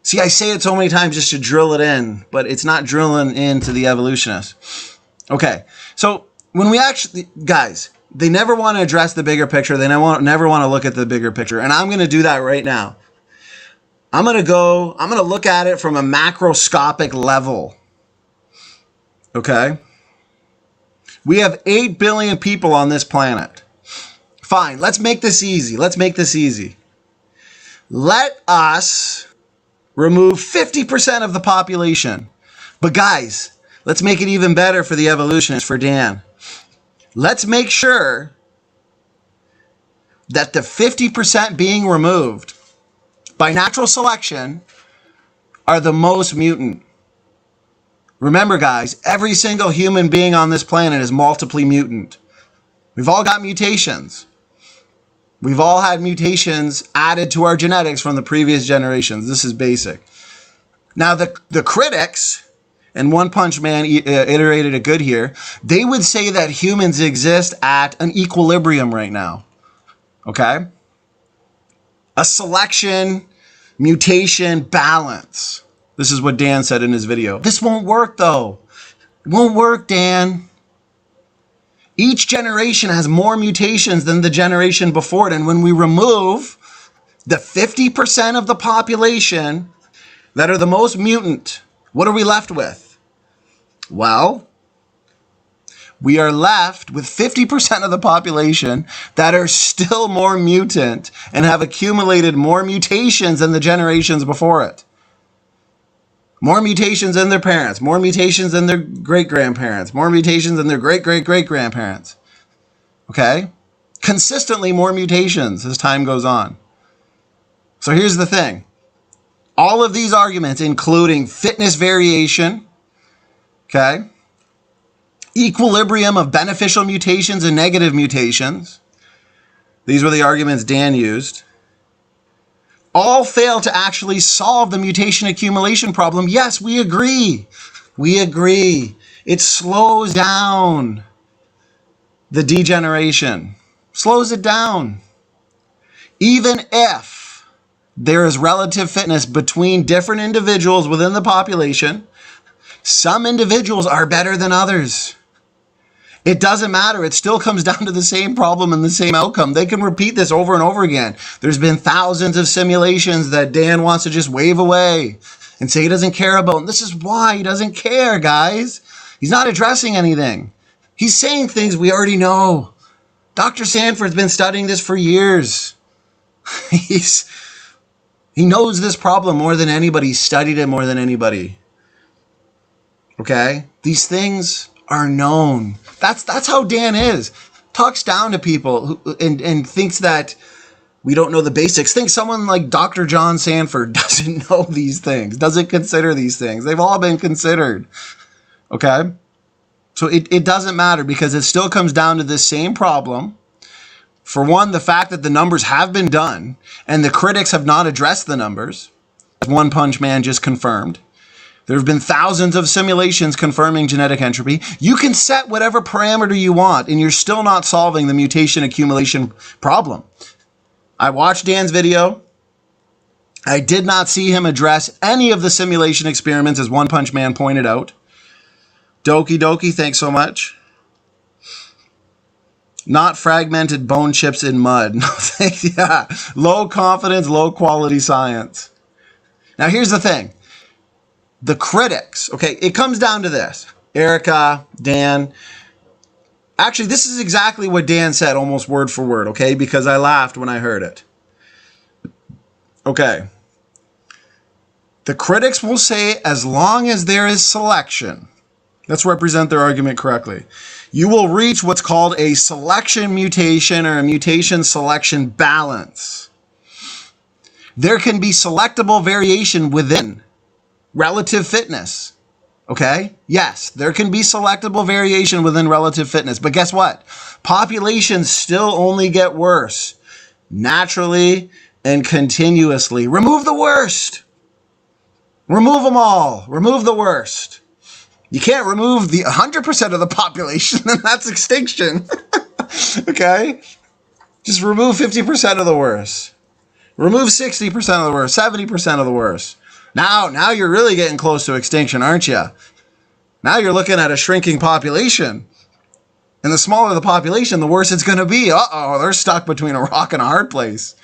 See, I say it so many times just to drill it in, but it's not drilling into the evolutionists. Okay. So when we actually, guys, they never want to address the bigger picture. They never want to look at the bigger picture. And I'm going to do that right now. I'm going to look at it from a macroscopic level. Okay. We have 8 billion people on this planet. Fine, let's make this easy. Let us remove 50% of the population. But guys, let's make it even better for the evolutionists, for Dan. Let's make sure that the 50% being removed by natural selection are the most mutant. Remember, guys, every single human being on this planet is multiply mutant. We've all got mutations. We've all had mutations added to our genetics from the previous generations. This is basic. Now, the critics, and One Punch Man iterated it good here, they would say that humans exist at an equilibrium right now. Okay? A selection, mutation, balance. This is what Dan said in his video. This won't work, though. It won't work, Dan. Each generation has more mutations than the generation before it. And when we remove the 50% of the population that are the most mutant, what are we left with? Well, we are left with 50% of the population that are still more mutant and have accumulated more mutations than the generations before it. More mutations than their parents, more mutations than their great-grandparents, more mutations than their great-great-great-grandparents. Okay? Consistently more mutations as time goes on. So here's the thing. All of these arguments, including fitness variation, okay, equilibrium of beneficial mutations and negative mutations, these were the arguments Dan used, all fail to actually solve the mutation accumulation problem. Yes, we agree. We agree. It slows down the degeneration. Slows it down. Even if there is relative fitness between different individuals within the population, some individuals are better than others. It doesn't matter. It still comes down to the same problem and the same outcome. They can repeat this over and over again. There's been thousands of simulations that Dan wants to just wave away and say he doesn't care about. And this is why he doesn't care, guys. He's not addressing anything. He's saying things we already know. Dr. Sanford's been studying this for years. He knows this problem more than anybody. He studied it more than anybody. Okay? These things are known. That's how Dan is. Talks down to people and thinks that we don't know the basics. Think someone like Dr. John Sanford doesn't know these things, doesn't consider these things. They've all been considered. Okay? So it doesn't matter because it still comes down to this same problem. For one, the fact that the numbers have been done and the critics have not addressed the numbers, as One Punch Man just confirmed. There have been thousands of simulations confirming genetic entropy. You can set whatever parameter you want, and you're still not solving the mutation accumulation problem. I watched Dan's video. I did not see him address any of the simulation experiments, as One Punch Man pointed out. Doki Doki, thanks so much. Not fragmented bone chips in mud. No, thanks. Yeah. Low confidence, low quality science. Now, here's the thing. The critics, okay, it comes down to this. Erica, Dan. Actually, this is exactly what Dan said, almost word for word, okay, because I laughed when I heard it. Okay. The critics will say as long as there is selection, let's represent their argument correctly, you will reach what's called a selection mutation or a mutation selection balance. There can be selectable variation within relative fitness. Okay? Yes, there can be selectable variation within relative fitness. But guess what? Populations still only get worse naturally and continuously. Remove the worst. Remove them all. Remove the worst. You can't remove the 100% of the population, and that's extinction. Okay? Just remove 50% of the worst. Remove 60% of the worst, 70% of the worst. Now you're really getting close to extinction, aren't you? Now you're looking at a shrinking population. And the smaller the population, the worse it's going to be. Uh-oh, they're stuck between a rock and a hard place.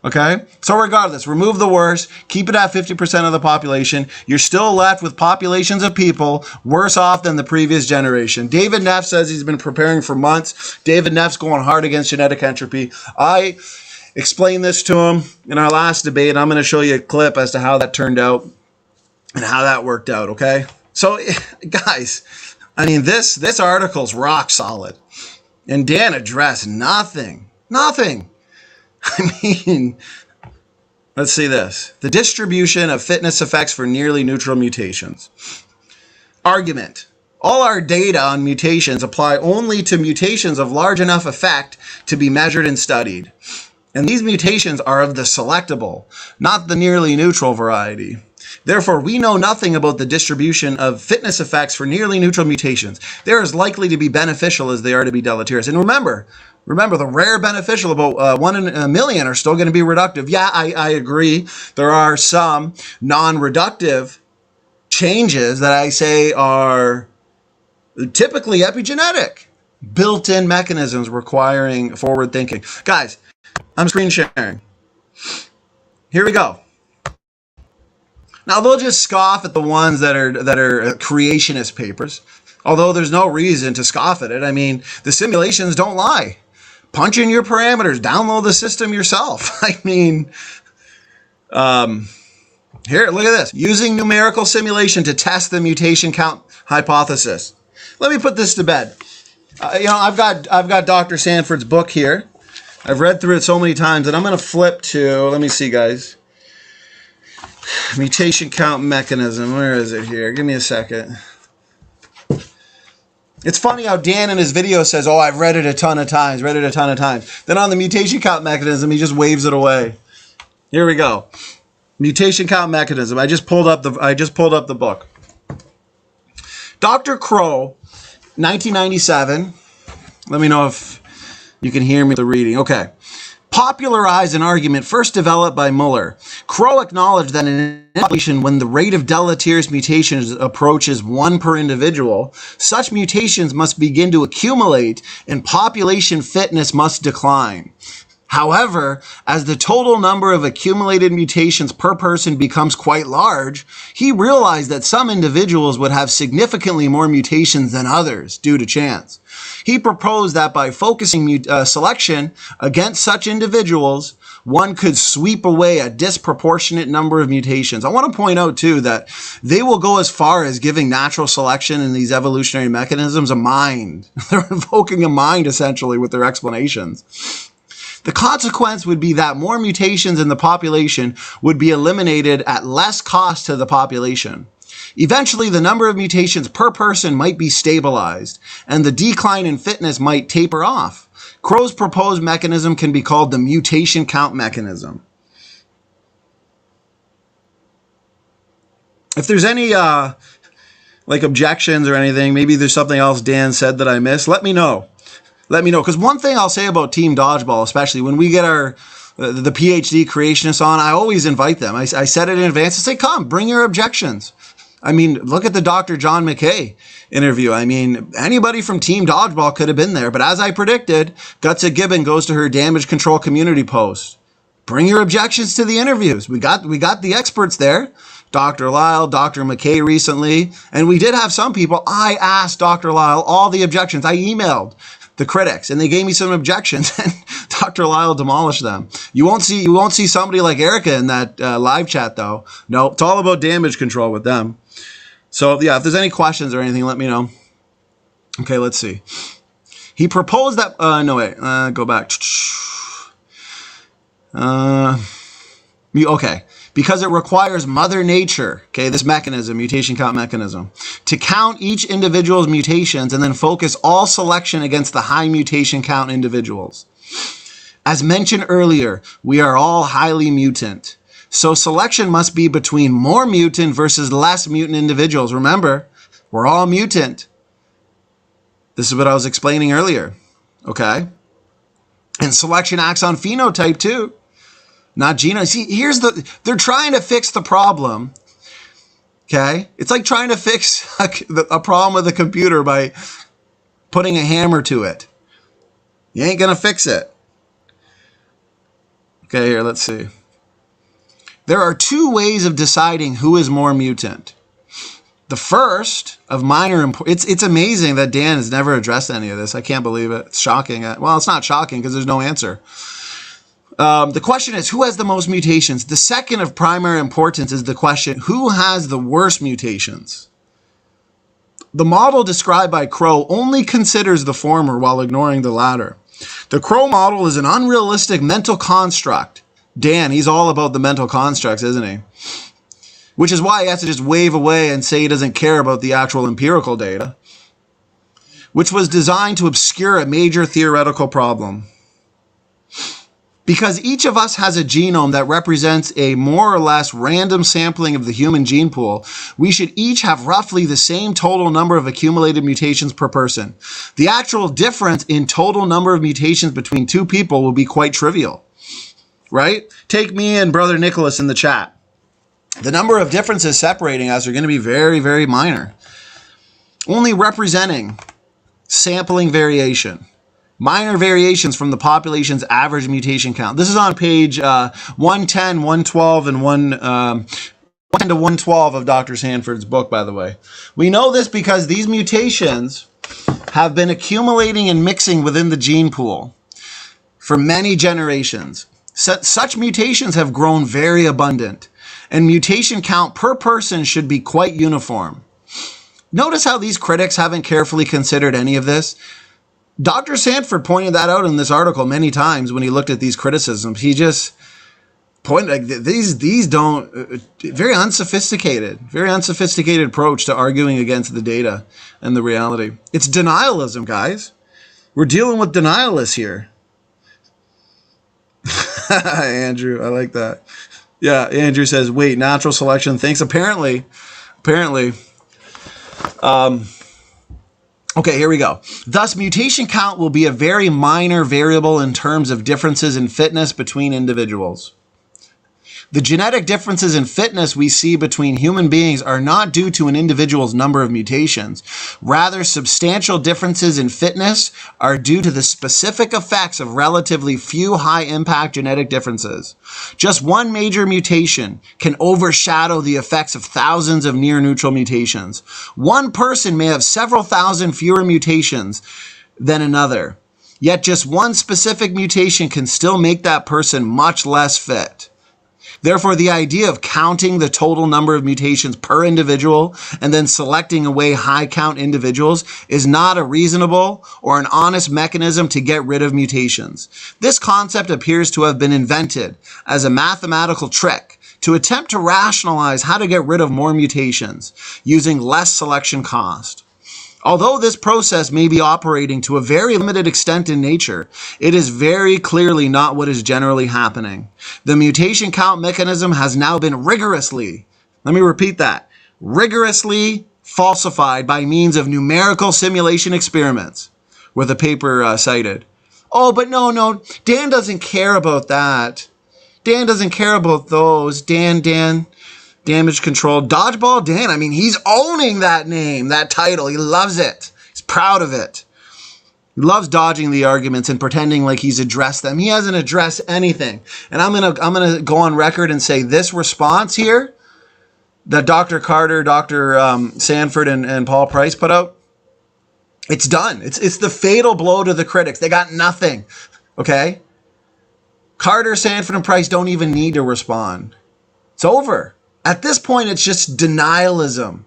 Okay? So regardless, remove the worst. Keep it at 50% of the population. You're still left with populations of people worse off than the previous generation. David Neff says he's been preparing for months. David Neff's going hard against genetic entropy. I explained this to him in our last debate. I'm going to show you a clip as to how that turned out and how that worked out, okay? So, guys, I mean, this article's rock solid. And Dan addressed nothing. Nothing. I mean, let's see this. The distribution of fitness effects for nearly neutral mutations. Argument. All our data on mutations apply only to mutations of large enough effect to be measured and studied. And these mutations are of the selectable, not the nearly neutral variety. Therefore, we know nothing about the distribution of fitness effects for nearly neutral mutations. They're as likely to be beneficial as they are to be deleterious. And remember, the rare beneficial, about 1 in a million, are still going to be reductive. Yeah, I agree. There are some non-reductive changes that I say are typically epigenetic, built-in mechanisms requiring forward thinking. Guys, I'm screen sharing. Here we go. Now they'll just scoff at the ones that are creationist papers, although there's no reason to scoff at it. I mean, the simulations don't lie. Punch in your parameters, download the system yourself. I mean, here, look at this. Using numerical simulation to test the mutation count hypothesis. Let me put this to bed. I've got Dr. Sanford's book here. I've read through it so many times, and I'm going to flip to, let me see, guys. Mutation count mechanism. Where is it here? Give me a second. It's funny how Dan in his video says, oh, I've read it a ton of times, Then on the mutation count mechanism, he just waves it away. Here we go. Mutation count mechanism. I just pulled up the book. Dr. Crow, 1997. Let me know if you can hear me with the reading. Okay. Popularized an argument first developed by Muller. Crow acknowledged that in a population, when the rate of deleterious mutations approaches 1 per individual, such mutations must begin to accumulate and population fitness must decline. However, as the total number of accumulated mutations per person becomes quite large, he realized that some individuals would have significantly more mutations than others due to chance. He proposed that by focusing selection against such individuals, one could sweep away a disproportionate number of mutations. I want to point out, too, that they will go as far as giving natural selection and these evolutionary mechanisms a mind. They're invoking a mind, essentially, with their explanations. The consequence would be that more mutations in the population would be eliminated at less cost to the population. Eventually, the number of mutations per person might be stabilized, and the decline in fitness might taper off. Crow's proposed mechanism can be called the mutation count mechanism. If there's any objections or anything, maybe there's something else Dan said that I missed, let me know. Let me know, because one thing I'll say about Team Dodgeball, especially when we get the PhD creationists on, I always invite them. I said it in advance. I say, come, bring your objections. I mean, look at the Dr. John McKay interview. I mean, anybody from Team Dodgeball could have been there. But as I predicted, Gutsa Gibbon goes to her damage control community post. Bring your objections to the interviews. We got the experts there. Dr. Lyle, Dr. McKay recently. And we did have some people. I asked Dr. Lyle all the objections. I emailed the critics, and they gave me some objections, and Dr. Lyle demolished them. You won't see somebody like Erica in that live chat, though. No, it's all about damage control with them. So, yeah, if there's any questions or anything, let me know. Okay, let's see. He proposed that... go back. Okay. Because it requires Mother Nature, okay, this mechanism, mutation count mechanism, to count each individual's mutations and then focus all selection against the high mutation count individuals. As mentioned earlier, we are all highly mutant. So selection must be between more mutant versus less mutant individuals. Remember, we're all mutant. This is what I was explaining earlier, okay? And selection acts on phenotype too. Not genome. See, they're trying to fix the problem. Okay? It's like trying to fix a problem with a computer by putting a hammer to it. You ain't going to fix it. Okay, here, let's see. There are two ways of deciding who is more mutant. The first of minor importance, it's amazing that Dan has never addressed any of this. I can't believe it. It's shocking. Well, it's not shocking because there's no answer. The question is, who has the most mutations? The second of primary importance is the question, who has the worst mutations? The model described by Crow only considers the former while ignoring the latter. The Crow model is an unrealistic mental construct. Dan, he's all about the mental constructs, isn't he? Which is why he has to just wave away and say he doesn't care about the actual empirical data, which was designed to obscure a major theoretical problem. Because each of us has a genome that represents a more or less random sampling of the human gene pool, we should each have roughly the same total number of accumulated mutations per person. The actual difference in total number of mutations between two people will be quite trivial, right? Take me and Brother Nicholas in the chat. The number of differences separating us are going to be very, very minor, only representing sampling variation. Minor variations from the population's average mutation count. This is on page 110, 112, and 110 to 112 of Dr. Sanford's book, by the way. We know this because these mutations have been accumulating and mixing within the gene pool for many generations. Such mutations have grown very abundant, and mutation count per person should be quite uniform. Notice how these critics haven't carefully considered any of this. Dr. Sanford pointed that out in this article many times when he looked at these criticisms. He just pointed, like, these don't, very unsophisticated approach to arguing against the data and the reality. It's denialism, guys. We're dealing with denialists here. Andrew, I like that. Yeah, Andrew says, wait, natural selection, thanks. Apparently. Okay, here we go. Thus, mutation count will be a very minor variable in terms of differences in fitness between individuals. The genetic differences in fitness we see between human beings are not due to an individual's number of mutations. Rather, substantial differences in fitness are due to the specific effects of relatively few high-impact genetic differences. Just one major mutation can overshadow the effects of thousands of near-neutral mutations. One person may have several thousand fewer mutations than another. Yet just one specific mutation can still make that person much less fit. Therefore, the idea of counting the total number of mutations per individual and then selecting away high count individuals is not a reasonable or an honest mechanism to get rid of mutations. This concept appears to have been invented as a mathematical trick to attempt to rationalize how to get rid of more mutations using less selection cost. Although this process may be operating to a very limited extent in nature, it is very clearly not what is generally happening. The mutation count mechanism has now been rigorously, let me repeat that, rigorously falsified by means of numerical simulation experiments, with a paper cited. Oh, but no, Dan doesn't care about that. Dan doesn't care about those. Dan, Damage Control. Dodgeball Dan, I mean, he's owning that name, that title. He loves it. He's proud of it. He loves dodging the arguments and pretending like he's addressed them. He hasn't addressed anything. And I'm gonna go on record and say this response here that Dr. Carter, Dr. Sanford, and Paul Price put out, it's done. It's the fatal blow to the critics. They got nothing, okay? Carter, Sanford, and Price don't even need to respond. It's over. At this point, it's just denialism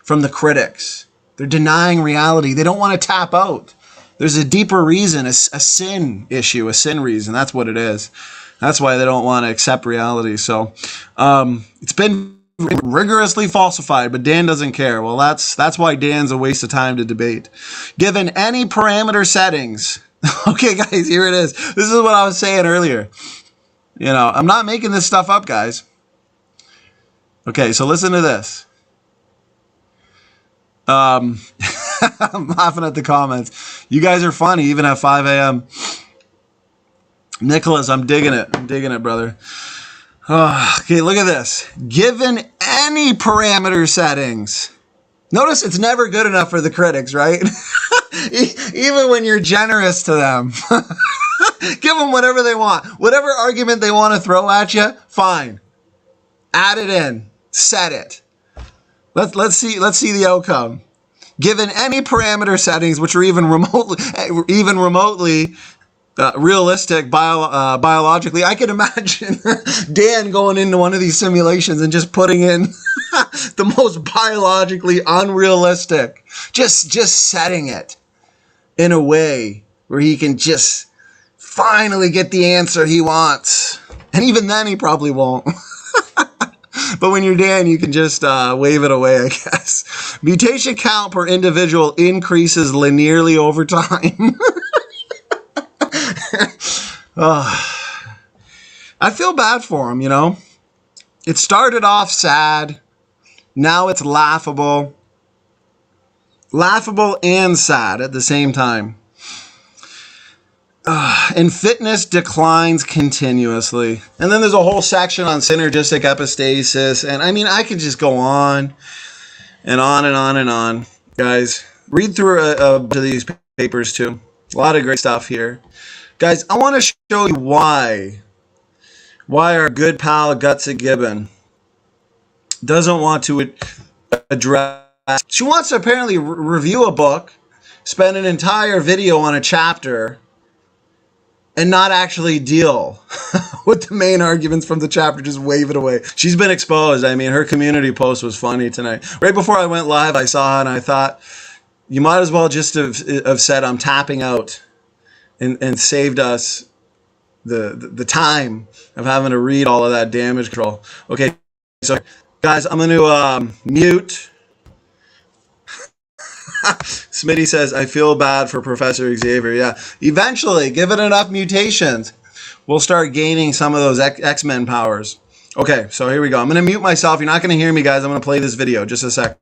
from the critics. They're denying reality. They don't want to tap out. There's a deeper reason, a sin issue, a sin reason. That's what it is. That's why they don't want to accept reality. So it's been rigorously falsified, but Dan doesn't care. Well, that's why Dan's a waste of time to debate. Given any parameter settings. Okay, guys, here it is. This is what I was saying earlier. You know, I'm not making this stuff up, guys. Okay, so listen to this. I'm laughing at the comments. You guys are funny, even at 5 a.m. Nicholas, I'm digging it. I'm digging it, brother. Okay, look at this. Given any parameter settings. Notice it's never good enough for the critics, right? Even when you're generous to them. Give them whatever they want. Whatever argument they want to throw at you, fine. Add it in. Set it. Let's see the outcome. Given any parameter settings which are even remotely realistic biologically, I can imagine Dan going into one of these simulations and just putting in the most biologically unrealistic, just setting it in a way where he can just finally get the answer he wants. And even then he probably won't. But when you're Dan, you can just wave it away, I guess. Mutation count per individual increases linearly over time. I feel bad for him, you know. It started off sad. Now it's laughable. Laughable and sad at the same time. And fitness declines continuously. And then there's a whole section on synergistic epistasis. And I mean, I could just go on and on and on and on. Guys, read through to these papers too. A lot of great stuff here. Guys, I want to show you why our good pal Gutsa Gibbon doesn't want to address. She wants to apparently review a book, spend an entire video on a chapter, and not actually deal with the main arguments from the chapter, just wave it away. She's been exposed. I mean, her community post was funny tonight. Right before I went live, I saw it and I thought, you might as well just have said, I'm tapping out, and saved us the time of having to read all of that damage control. Okay, so guys, I'm going to mute. Smitty says, I feel bad for Professor Xavier. Yeah, eventually, given enough mutations, we'll start gaining some of those X-Men powers. Okay, so here we go. I'm going to mute myself. You're not going to hear me, guys. I'm going to play this video. Just a sec.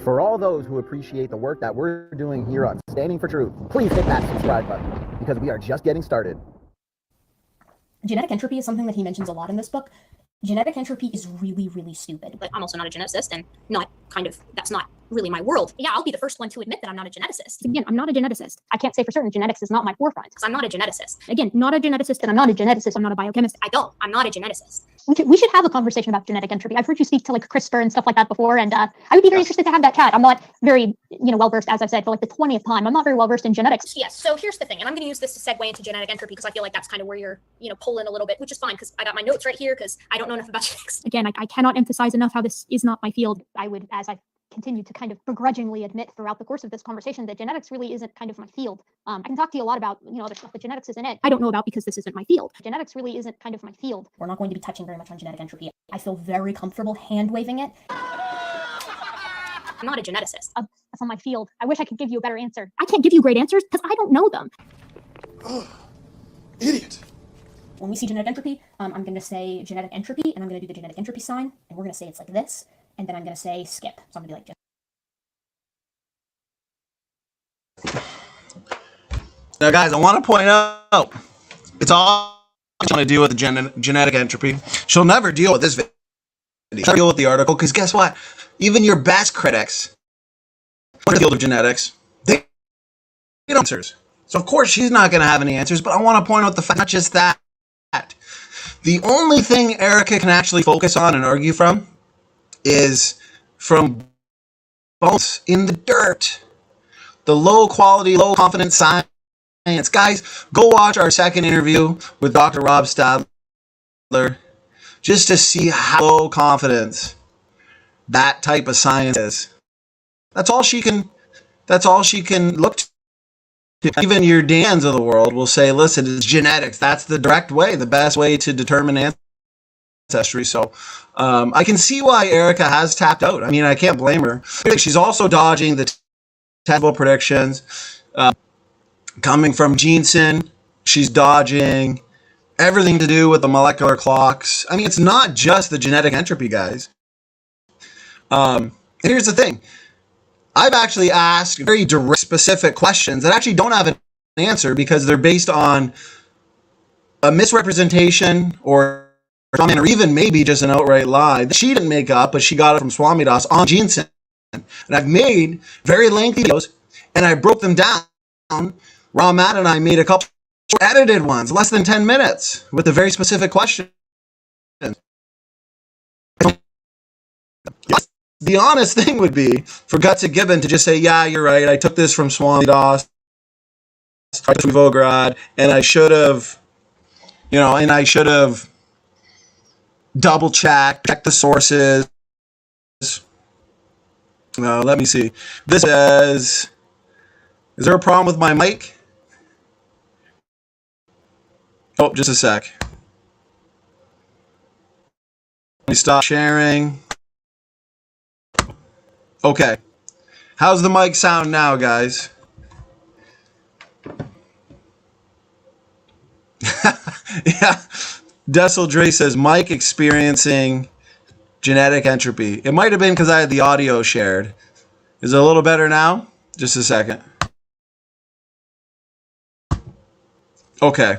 For all those who appreciate the work that we're doing here on Standing for Truth, please hit that subscribe button because we are just getting started. Genetic entropy is something that he mentions a lot in this book. Genetic entropy is really, really stupid. But I'm also not a geneticist, and that's not really my world. Yeah, I'll be the first one to admit that I'm not a geneticist. Again, I'm not a geneticist. I can't say for certain genetics is not my forefront. Because I'm not a geneticist. Again, not a geneticist, and I'm not a geneticist. I'm not a biochemist. I'm not a geneticist. We should have a conversation about genetic entropy. I've heard you speak to like CRISPR and stuff like that before, and I would be very interested to have that chat. I'm not very, well versed, as I've said, for like the 20th time. I'm not very well versed in genetics. Yes, so here's the thing, and I'm going to use this to segue into genetic entropy because I feel like that's kind of where you're, pulling a little bit, which is fine because I got my notes right here because I don't know enough about genetics. Again, I cannot emphasize enough how this is not my field. I would, as I've continued to kind of begrudgingly admit throughout the course of this conversation, that genetics really isn't kind of my field. I can talk to you a lot about, other stuff, but genetics isn't it. I don't know about because this isn't my field. Genetics really isn't kind of my field. We're not going to be touching very much on genetic entropy. I feel very comfortable hand-waving it. I'm not a geneticist. That's on my field. I wish I could give you a better answer. I can't give you great answers because I don't know them. Oh, idiot. When we see genetic entropy, I'm going to say genetic entropy, and I'm going to do the genetic entropy sign, and we're going to say it's like this, and then I'm going to say skip. So I'm going to be like, Now, guys, I want to point out, it's all going to deal with the genetic entropy. She'll never deal with this video. She'll never deal with the article, because guess what? Even your best critics in the field of genetics, they get answers. So, of course, she's not going to have any answers, but I want to point out the fact, not just that. The only thing Erica can actually focus on and argue from is from bones in the dirt. The low quality, low confidence science. Guys, go watch our second interview with Dr. Rob Stadler just to see how low confidence that type of science is. That's all she can look to. Even your Dans of the world will say, listen, it's genetics. That's the direct way, the best way to determine ancestry. So I can see why Erica has tapped out. I mean, I can't blame her. She's also dodging the terrible predictions. Coming from Jensen, she's dodging everything to do with the molecular clocks. I mean, it's not just the genetic entropy, guys. And here's the thing. I've actually asked very direct, specific questions that actually don't have an answer because they're based on a misrepresentation or even maybe just an outright lie that she didn't make up, but she got it from Swami Das on Jensen. And I've made very lengthy videos, and I broke them down. Matt and I made a couple edited ones, less than 10 minutes, with a very specific question. The honest thing would be for Gutsy Gibbon to just say, yeah, you're right. I took this from Swami Das, Vograd, and I should have, double checked the sources. Let me see. This says, is there a problem with my mic? Oh, just a sec. Let me stop sharing. Okay. How's the mic sound now, guys? Yeah. Dessel Dre says, Mike experiencing genetic entropy. It might have been because I had the audio shared. Is it a little better now? Just a second. Okay.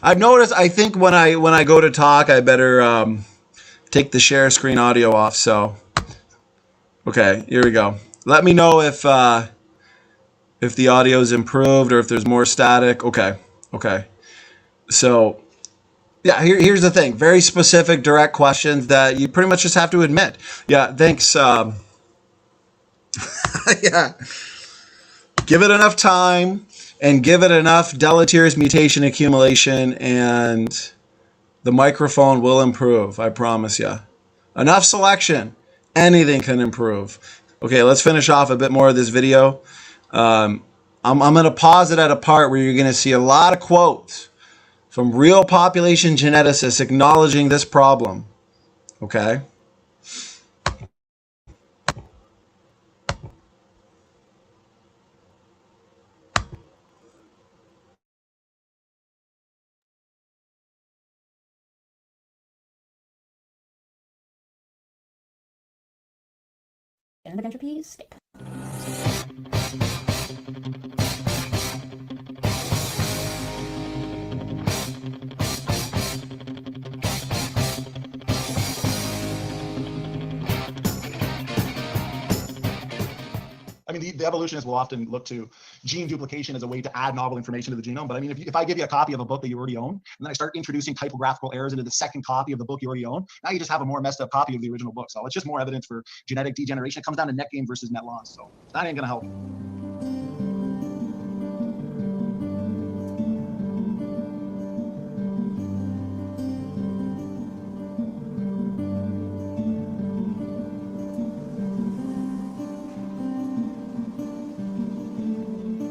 I've noticed, I think when I go to talk, I better take the share screen audio off. So, okay, here we go. Let me know if the audio is improved or if there's more static. Okay. So, yeah, here's the thing. Very specific, direct questions that you pretty much just have to admit. Yeah, thanks. Yeah. Give it enough time and give it enough deleterious mutation accumulation and the microphone will improve. I promise you. Enough selection. Anything can improve. Okay, let's finish off a bit more of this video. I'm going to pause it at a part where you're going to see a lot of quotes from real population geneticists acknowledging this problem. Okay? genetic entropy, skip. the evolutionists will often look to gene duplication as a way to add novel information to the genome. But I mean, if I give you a copy of a book that you already own, and then I start introducing typographical errors into the second copy of the book you already own, now you just have a more messed up copy of the original book. So it's just more evidence for genetic degeneration. It comes down to net gain versus net loss. So that ain't gonna help.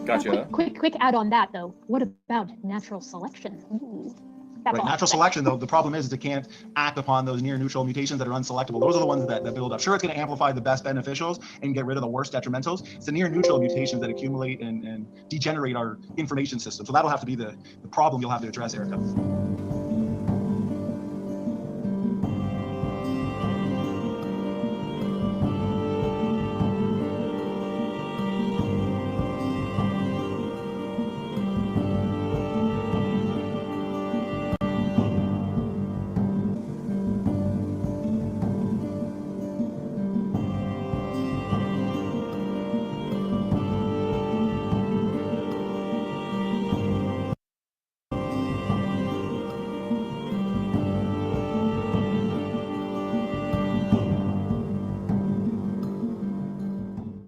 Gotcha. Quick add on that though. What about natural selection? Right. Natural selection, though, the problem is it can't act upon those near neutral mutations that are unselectable. Those are the ones that build up. Sure, it's going to amplify the best beneficials and get rid of the worst detrimentals. It's the near neutral mutations that accumulate and degenerate our information system. So that'll have to be the problem you'll have to address, Erica.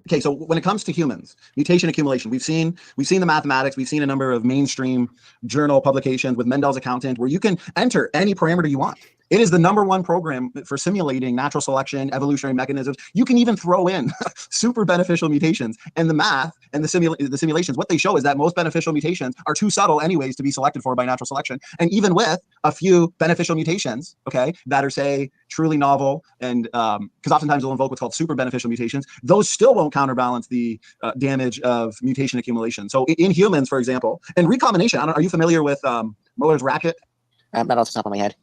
Okay, so when it comes to humans, mutation accumulation, we've seen the mathematics, we've seen a number of mainstream journal publications with Mendel's accountant where you can enter any parameter you want. It is the #1 program for simulating natural selection, evolutionary mechanisms. You can even throw in super beneficial mutations, and the math and the simulations, what they show is that most beneficial mutations are too subtle anyways to be selected for by natural selection. And even with a few beneficial mutations, okay, that are say truly novel, and because oftentimes they'll invoke what's called super beneficial mutations, those still won't counterbalance the damage of mutation accumulation. So in humans, for example, and recombination, are you familiar with Muller's ratchet? Not off the top of my head.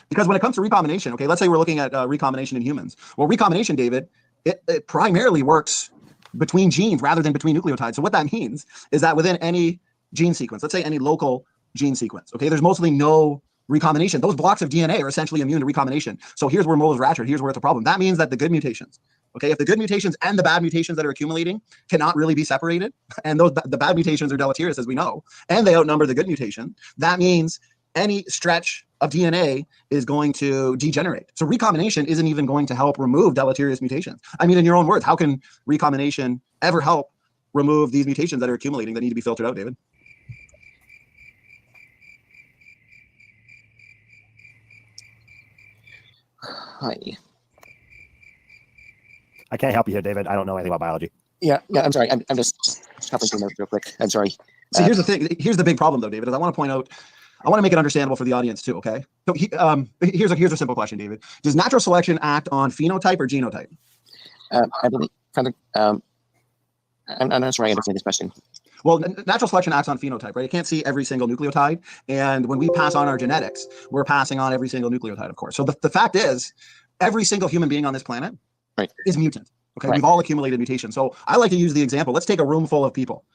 Because when it comes to recombination, okay, let's say we're looking at recombination in humans. Well, recombination, David, it primarily works between genes rather than between nucleotides. So what that means is that within any gene sequence, let's say any local gene sequence, okay, there's mostly no recombination. Those blocks of DNA are essentially immune to recombination. So here's where Muller's ratchet, here's where it's a problem. That means that the good mutations, okay, if the good mutations and the bad mutations that are accumulating cannot really be separated, and the bad mutations are deleterious, as we know, and they outnumber the good mutation, that means any stretch of DNA is going to degenerate. So recombination isn't even going to help remove deleterious mutations. I mean, in your own words, how can recombination ever help remove these mutations that are accumulating that need to be filtered out, David? Hi. I can't help you here, David. I don't know anything about biology. Yeah, I'm sorry. I'm just shuffling through notes real quick. I'm sorry. See, here's the thing. Here's the big problem, though, David, is I want to point out, I want to make it understandable for the audience too, okay? So here's a simple question, David. Does natural selection act on phenotype or genotype? I believe, I'm not sure I understand this question. Well, natural selection acts on phenotype, right? It can't see every single nucleotide. And when we pass on our genetics, we're passing on every single nucleotide, of course. So the fact is, every single human being on this planet is mutant, okay? Right. We've all accumulated mutations. So I like to use the example. Let's take a room full of people,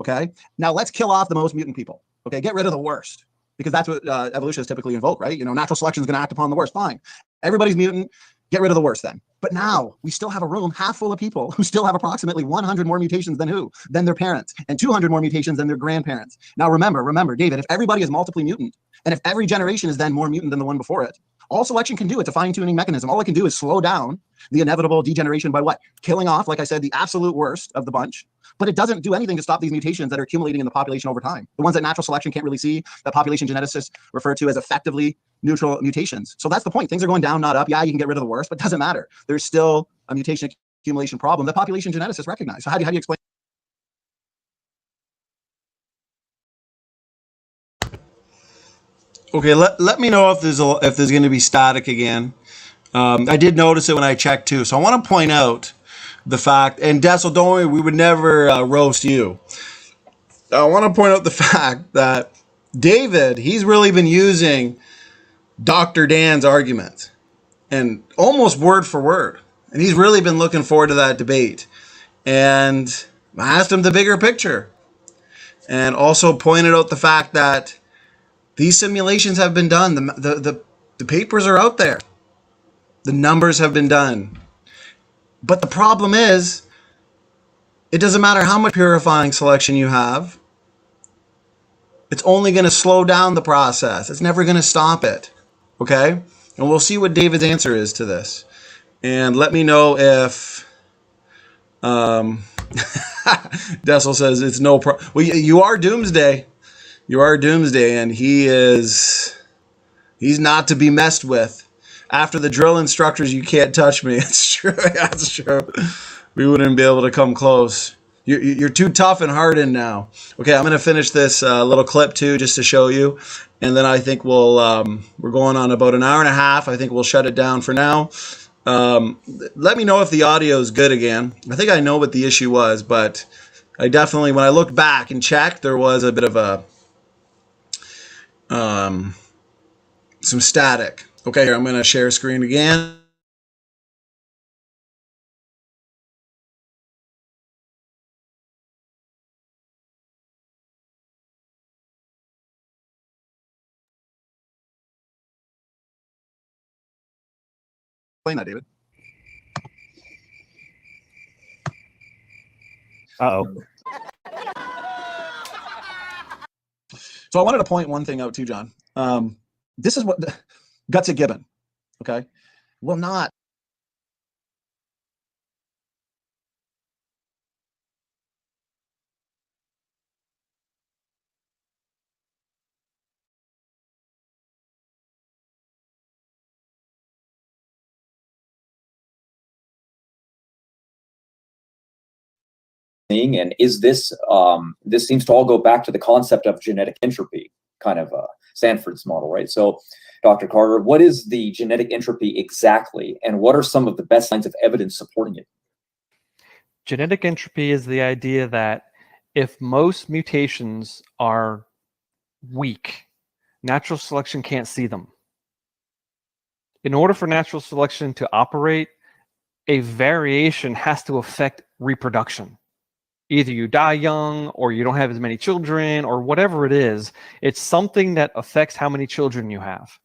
okay? Now let's kill off the most mutant people, okay? Get rid of the worst. Because that's what evolutionists typically invoke, right? You know, natural selection is going to act upon the worst. Fine. Everybody's mutant. Get rid of the worst then. But now we still have a room half full of people who still have approximately 100 more mutations than who? Than their parents, and 200 more mutations than their grandparents. Now remember, David, if everybody is multiply mutant, and if every generation is then more mutant than the one before it, all selection can do, it's a fine-tuning mechanism. All it can do is slow down the inevitable degeneration by what? Killing off, like I said, the absolute worst of the bunch. But it doesn't do anything to stop these mutations that are accumulating in the population over time. The ones that natural selection can't really see, that population geneticists refer to as effectively neutral mutations. So that's the point. Things are going down, not up. Yeah, you can get rid of the worst, but it doesn't matter. There's still a mutation accumulation problem that population geneticists recognize. So how do you explain? Okay, let me know if there's going to be static again. I did notice it when I checked too. So I want to point out the fact, and Dessel, don't worry, we would never roast you. I want to point out the fact that David, he's really been using Dr. Dan's argument, and almost word for word. And he's really been looking forward to that debate. And I asked him the bigger picture, and also pointed out the fact that these simulations have been done. The papers are out there. The numbers have been done. But the problem is, It doesn't matter how much purifying selection you have. It's only going to slow down the process. It's never going to stop it. Okay? And we'll see what David's answer is to this. And let me know if Dessel says it's no problem. Well, you are Doomsday. You are Doomsday, and he's not to be messed with. After the drill instructors, you can't touch me. It's true. That's true. We wouldn't be able to come close. You're too tough and hardened now. Okay, I'm going to finish this little clip too, just to show you. And then I think we're going on about an hour and a half. I think we'll shut it down for now. Let me know if the audio is good again. I think I know what the issue was, but I definitely, when I looked back and checked, there was a bit of a some static. Okay, here I'm going to share screen again. Explain that, David. Uh-oh. So I wanted to point one thing out too, John. This is what Guts a Gibbon, okay, will not. And is this this seems to all go back to the concept of genetic entropy, kind of Sanford's model, right? So, Dr. Carter, what is the genetic entropy exactly, and what are some of the best lines of evidence supporting it? Genetic entropy is the idea that if most mutations are weak, natural selection can't see them. In order for natural selection to operate, a variation has to affect reproduction. Either you die young, or you don't have as many children, or whatever it is. It's something that affects how many children you have.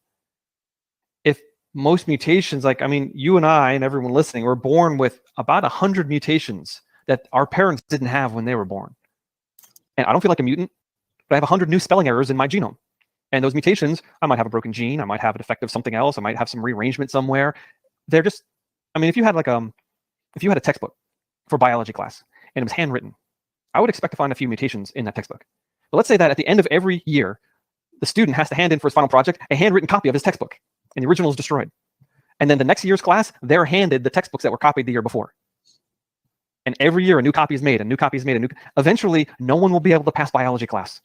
If most mutations, like, I mean, you and I and everyone listening were born with about 100 mutations that our parents didn't have when they were born. And I don't feel like a mutant, but I have 100 new spelling errors in my genome. And those mutations, I might have a broken gene, I might have a defect of something else, I might have some rearrangement somewhere. They're just, I mean, if you had a textbook for biology class, and it was handwritten, I would expect to find a few mutations in that textbook. But let's say that at the end of every year, the student has to hand in for his final project a handwritten copy of his textbook, and the original is destroyed. And then the next year's class, they're handed the textbooks that were copied the year before. And every year a new copy is made, eventually no one will be able to pass biology class.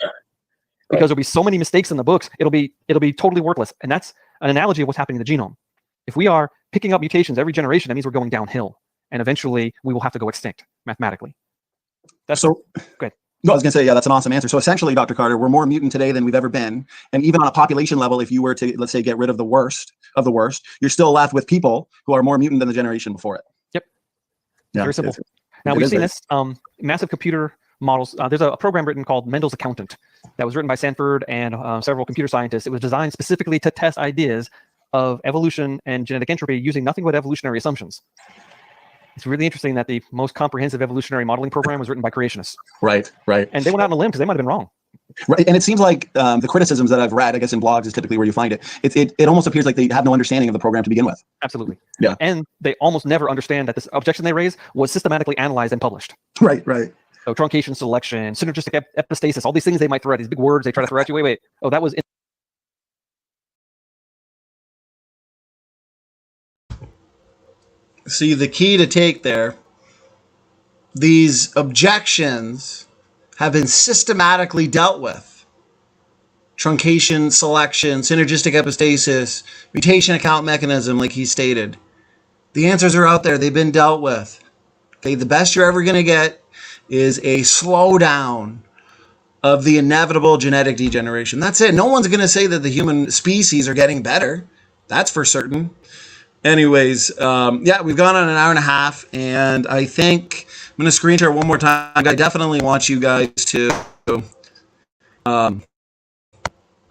Because there'll be so many mistakes in the books, it'll be totally worthless. And that's an analogy of what's happening in the genome. If we are picking up mutations every generation, that means we're going downhill. And eventually we will have to go extinct mathematically. That's so good. No, I was going to say, yeah, that's an awesome answer. So essentially, Dr. Carter, we're more mutant today than we've ever been. And even on a population level, if you were to, let's say, get rid of the worst of the worst, you're still left with people who are more mutant than the generation before it. Yep. Yeah, very simple. Now, we've seen this massive computer models. There's a program written called Mendel's Accountant that was written by Sanford and several computer scientists. It was designed specifically to test ideas of evolution and genetic entropy using nothing but evolutionary assumptions. It's really interesting that the most comprehensive evolutionary modeling program was written by creationists. Right. And they went out on a limb because they might have been wrong. Right. And it seems like the criticisms that I've read, I guess in blogs is typically where you find it. It almost appears like they have no understanding of the program to begin with. Absolutely. Yeah. And they almost never understand that this objection they raise was systematically analyzed and published. Right. So truncation selection, synergistic epistasis, all these things they might throw at, these big words they try to throw at you. Wait. Oh, that was... See, the key to take there, these objections have been systematically dealt with. Truncation, selection, synergistic epistasis, mutation account mechanism, like he stated. The answers are out there. They've been dealt with. Okay, the best you're ever going to get is a slowdown of the inevitable genetic degeneration. That's it. No one's going to say that the human species are getting better. That's for certain. Anyways, yeah, we've gone on an hour and a half, and I think I'm going to screen share one more time. I definitely want you guys to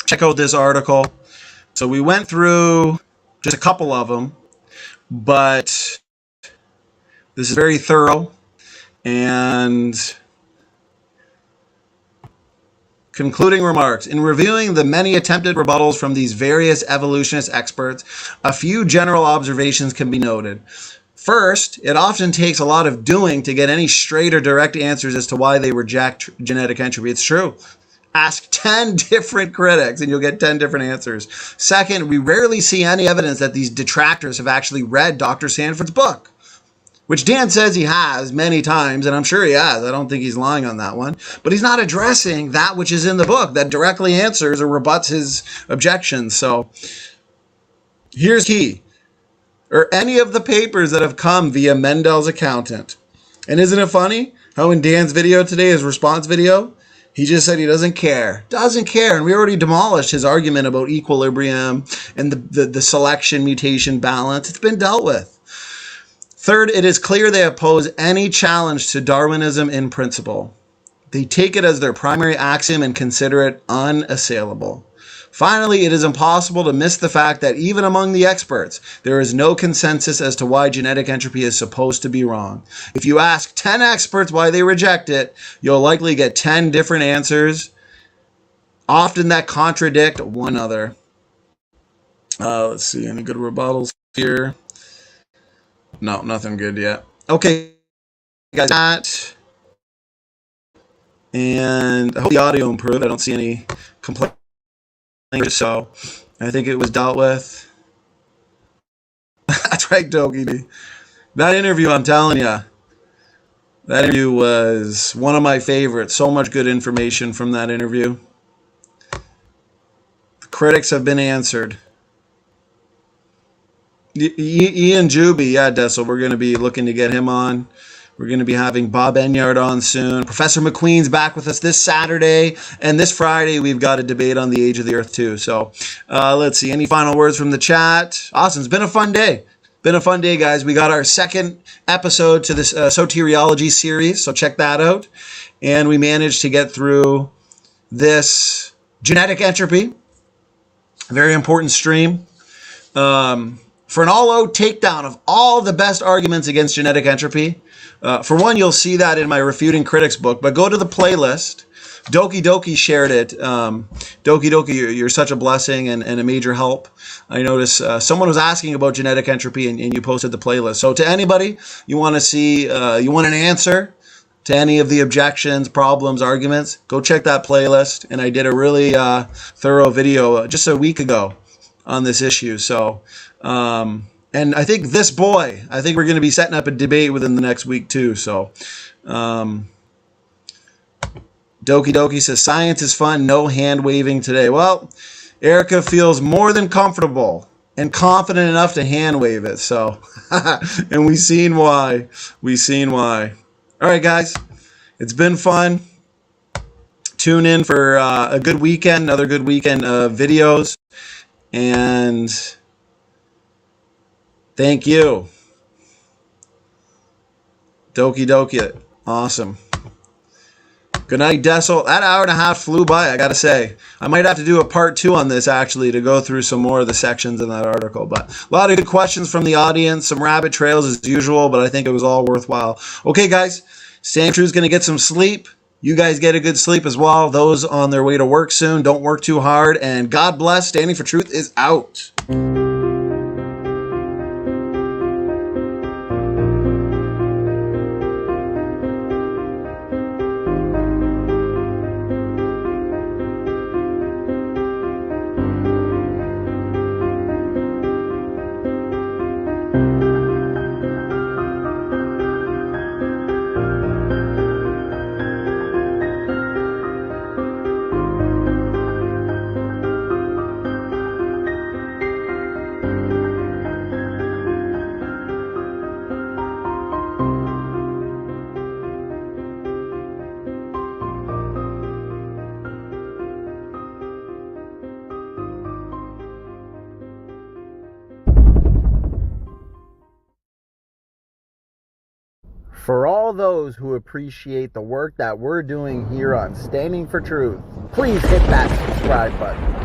check out this article. So we went through just a couple of them, but this is very thorough, And concluding remarks. In reviewing the many attempted rebuttals from these various evolutionist experts, a few general observations can be noted. First, it often takes a lot of doing to get any straight or direct answers as to why they reject genetic entropy. It's true. Ask 10 different critics and you'll get 10 different answers. Second, we rarely see any evidence that these detractors have actually read Dr. Sanford's book, which Dan says he has many times, and I'm sure he has. I don't think he's lying on that one. But he's not addressing that which is in the book that directly answers or rebuts his objections. So here's key. Or any of the papers that have come via Mendel's accountant. And isn't it funny how in Dan's video today, his response video, he just said he doesn't care. Doesn't care. And we already demolished his argument about equilibrium and the selection mutation balance. It's been dealt with. Third, it is clear they oppose any challenge to Darwinism in principle. They take it as their primary axiom and consider it unassailable. Finally, it is impossible to miss the fact that even among the experts, there is no consensus as to why genetic entropy is supposed to be wrong. If you ask 10 experts why they reject it, you'll likely get 10 different answers, often that contradict one another. Let's see, any good rebuttals here? No, nothing good yet. Okay, guys, that. And I hope the audio improved. I don't see any complaints. So I think it was dealt with. That's right, Doki. That interview, I'm telling you, that interview was one of my favorites. So much good information from that interview. The critics have been answered. Ian Juby, yeah, Dessel, we're going to be looking to get him on. We're going to be having Bob Enyard on soon. Professor McQueen's back with us this Saturday. And this Friday, we've got a debate on the age of the Earth, too. So let's see. Any final words from the chat? Awesome. It's been a fun day. Been a fun day, guys. We got our second episode to this soteriology series. So check that out. And we managed to get through this genetic entropy. Very important stream. For an all-out takedown of all the best arguments against genetic entropy. For one, you'll see that in my Refuting Critics book, but go to the playlist. Doki shared it. Doki, you're such a blessing and a major help. I noticed someone was asking about genetic entropy and you posted the playlist. So to anybody, you want to see, you want an answer to any of the objections, problems, arguments, go check that playlist. And I did a really thorough video just a week ago on this issue. So, and I think I think we're going to be setting up a debate within the next week too. So, Doki says, science is fun, no hand waving today. Well, Erica feels more than comfortable and confident enough to hand wave it. So, and we've seen why. All right, guys, it's been fun. Tune in for a good weekend, another good weekend of videos. And thank you. Doki. Awesome. Good night, Dessel. That hour and a half flew by, I got to say. I might have to do a part 2 on this, actually, to go through some more of the sections in that article. But a lot of good questions from the audience, some rabbit trails as usual, but I think it was all worthwhile. Okay, guys, Sam True's going to get some sleep. You guys get a good sleep as well. Those on their way to work soon, don't work too hard. And God bless. Standing for Truth is out. For all those who appreciate the work that we're doing here on Standing for Truth, please hit that subscribe button.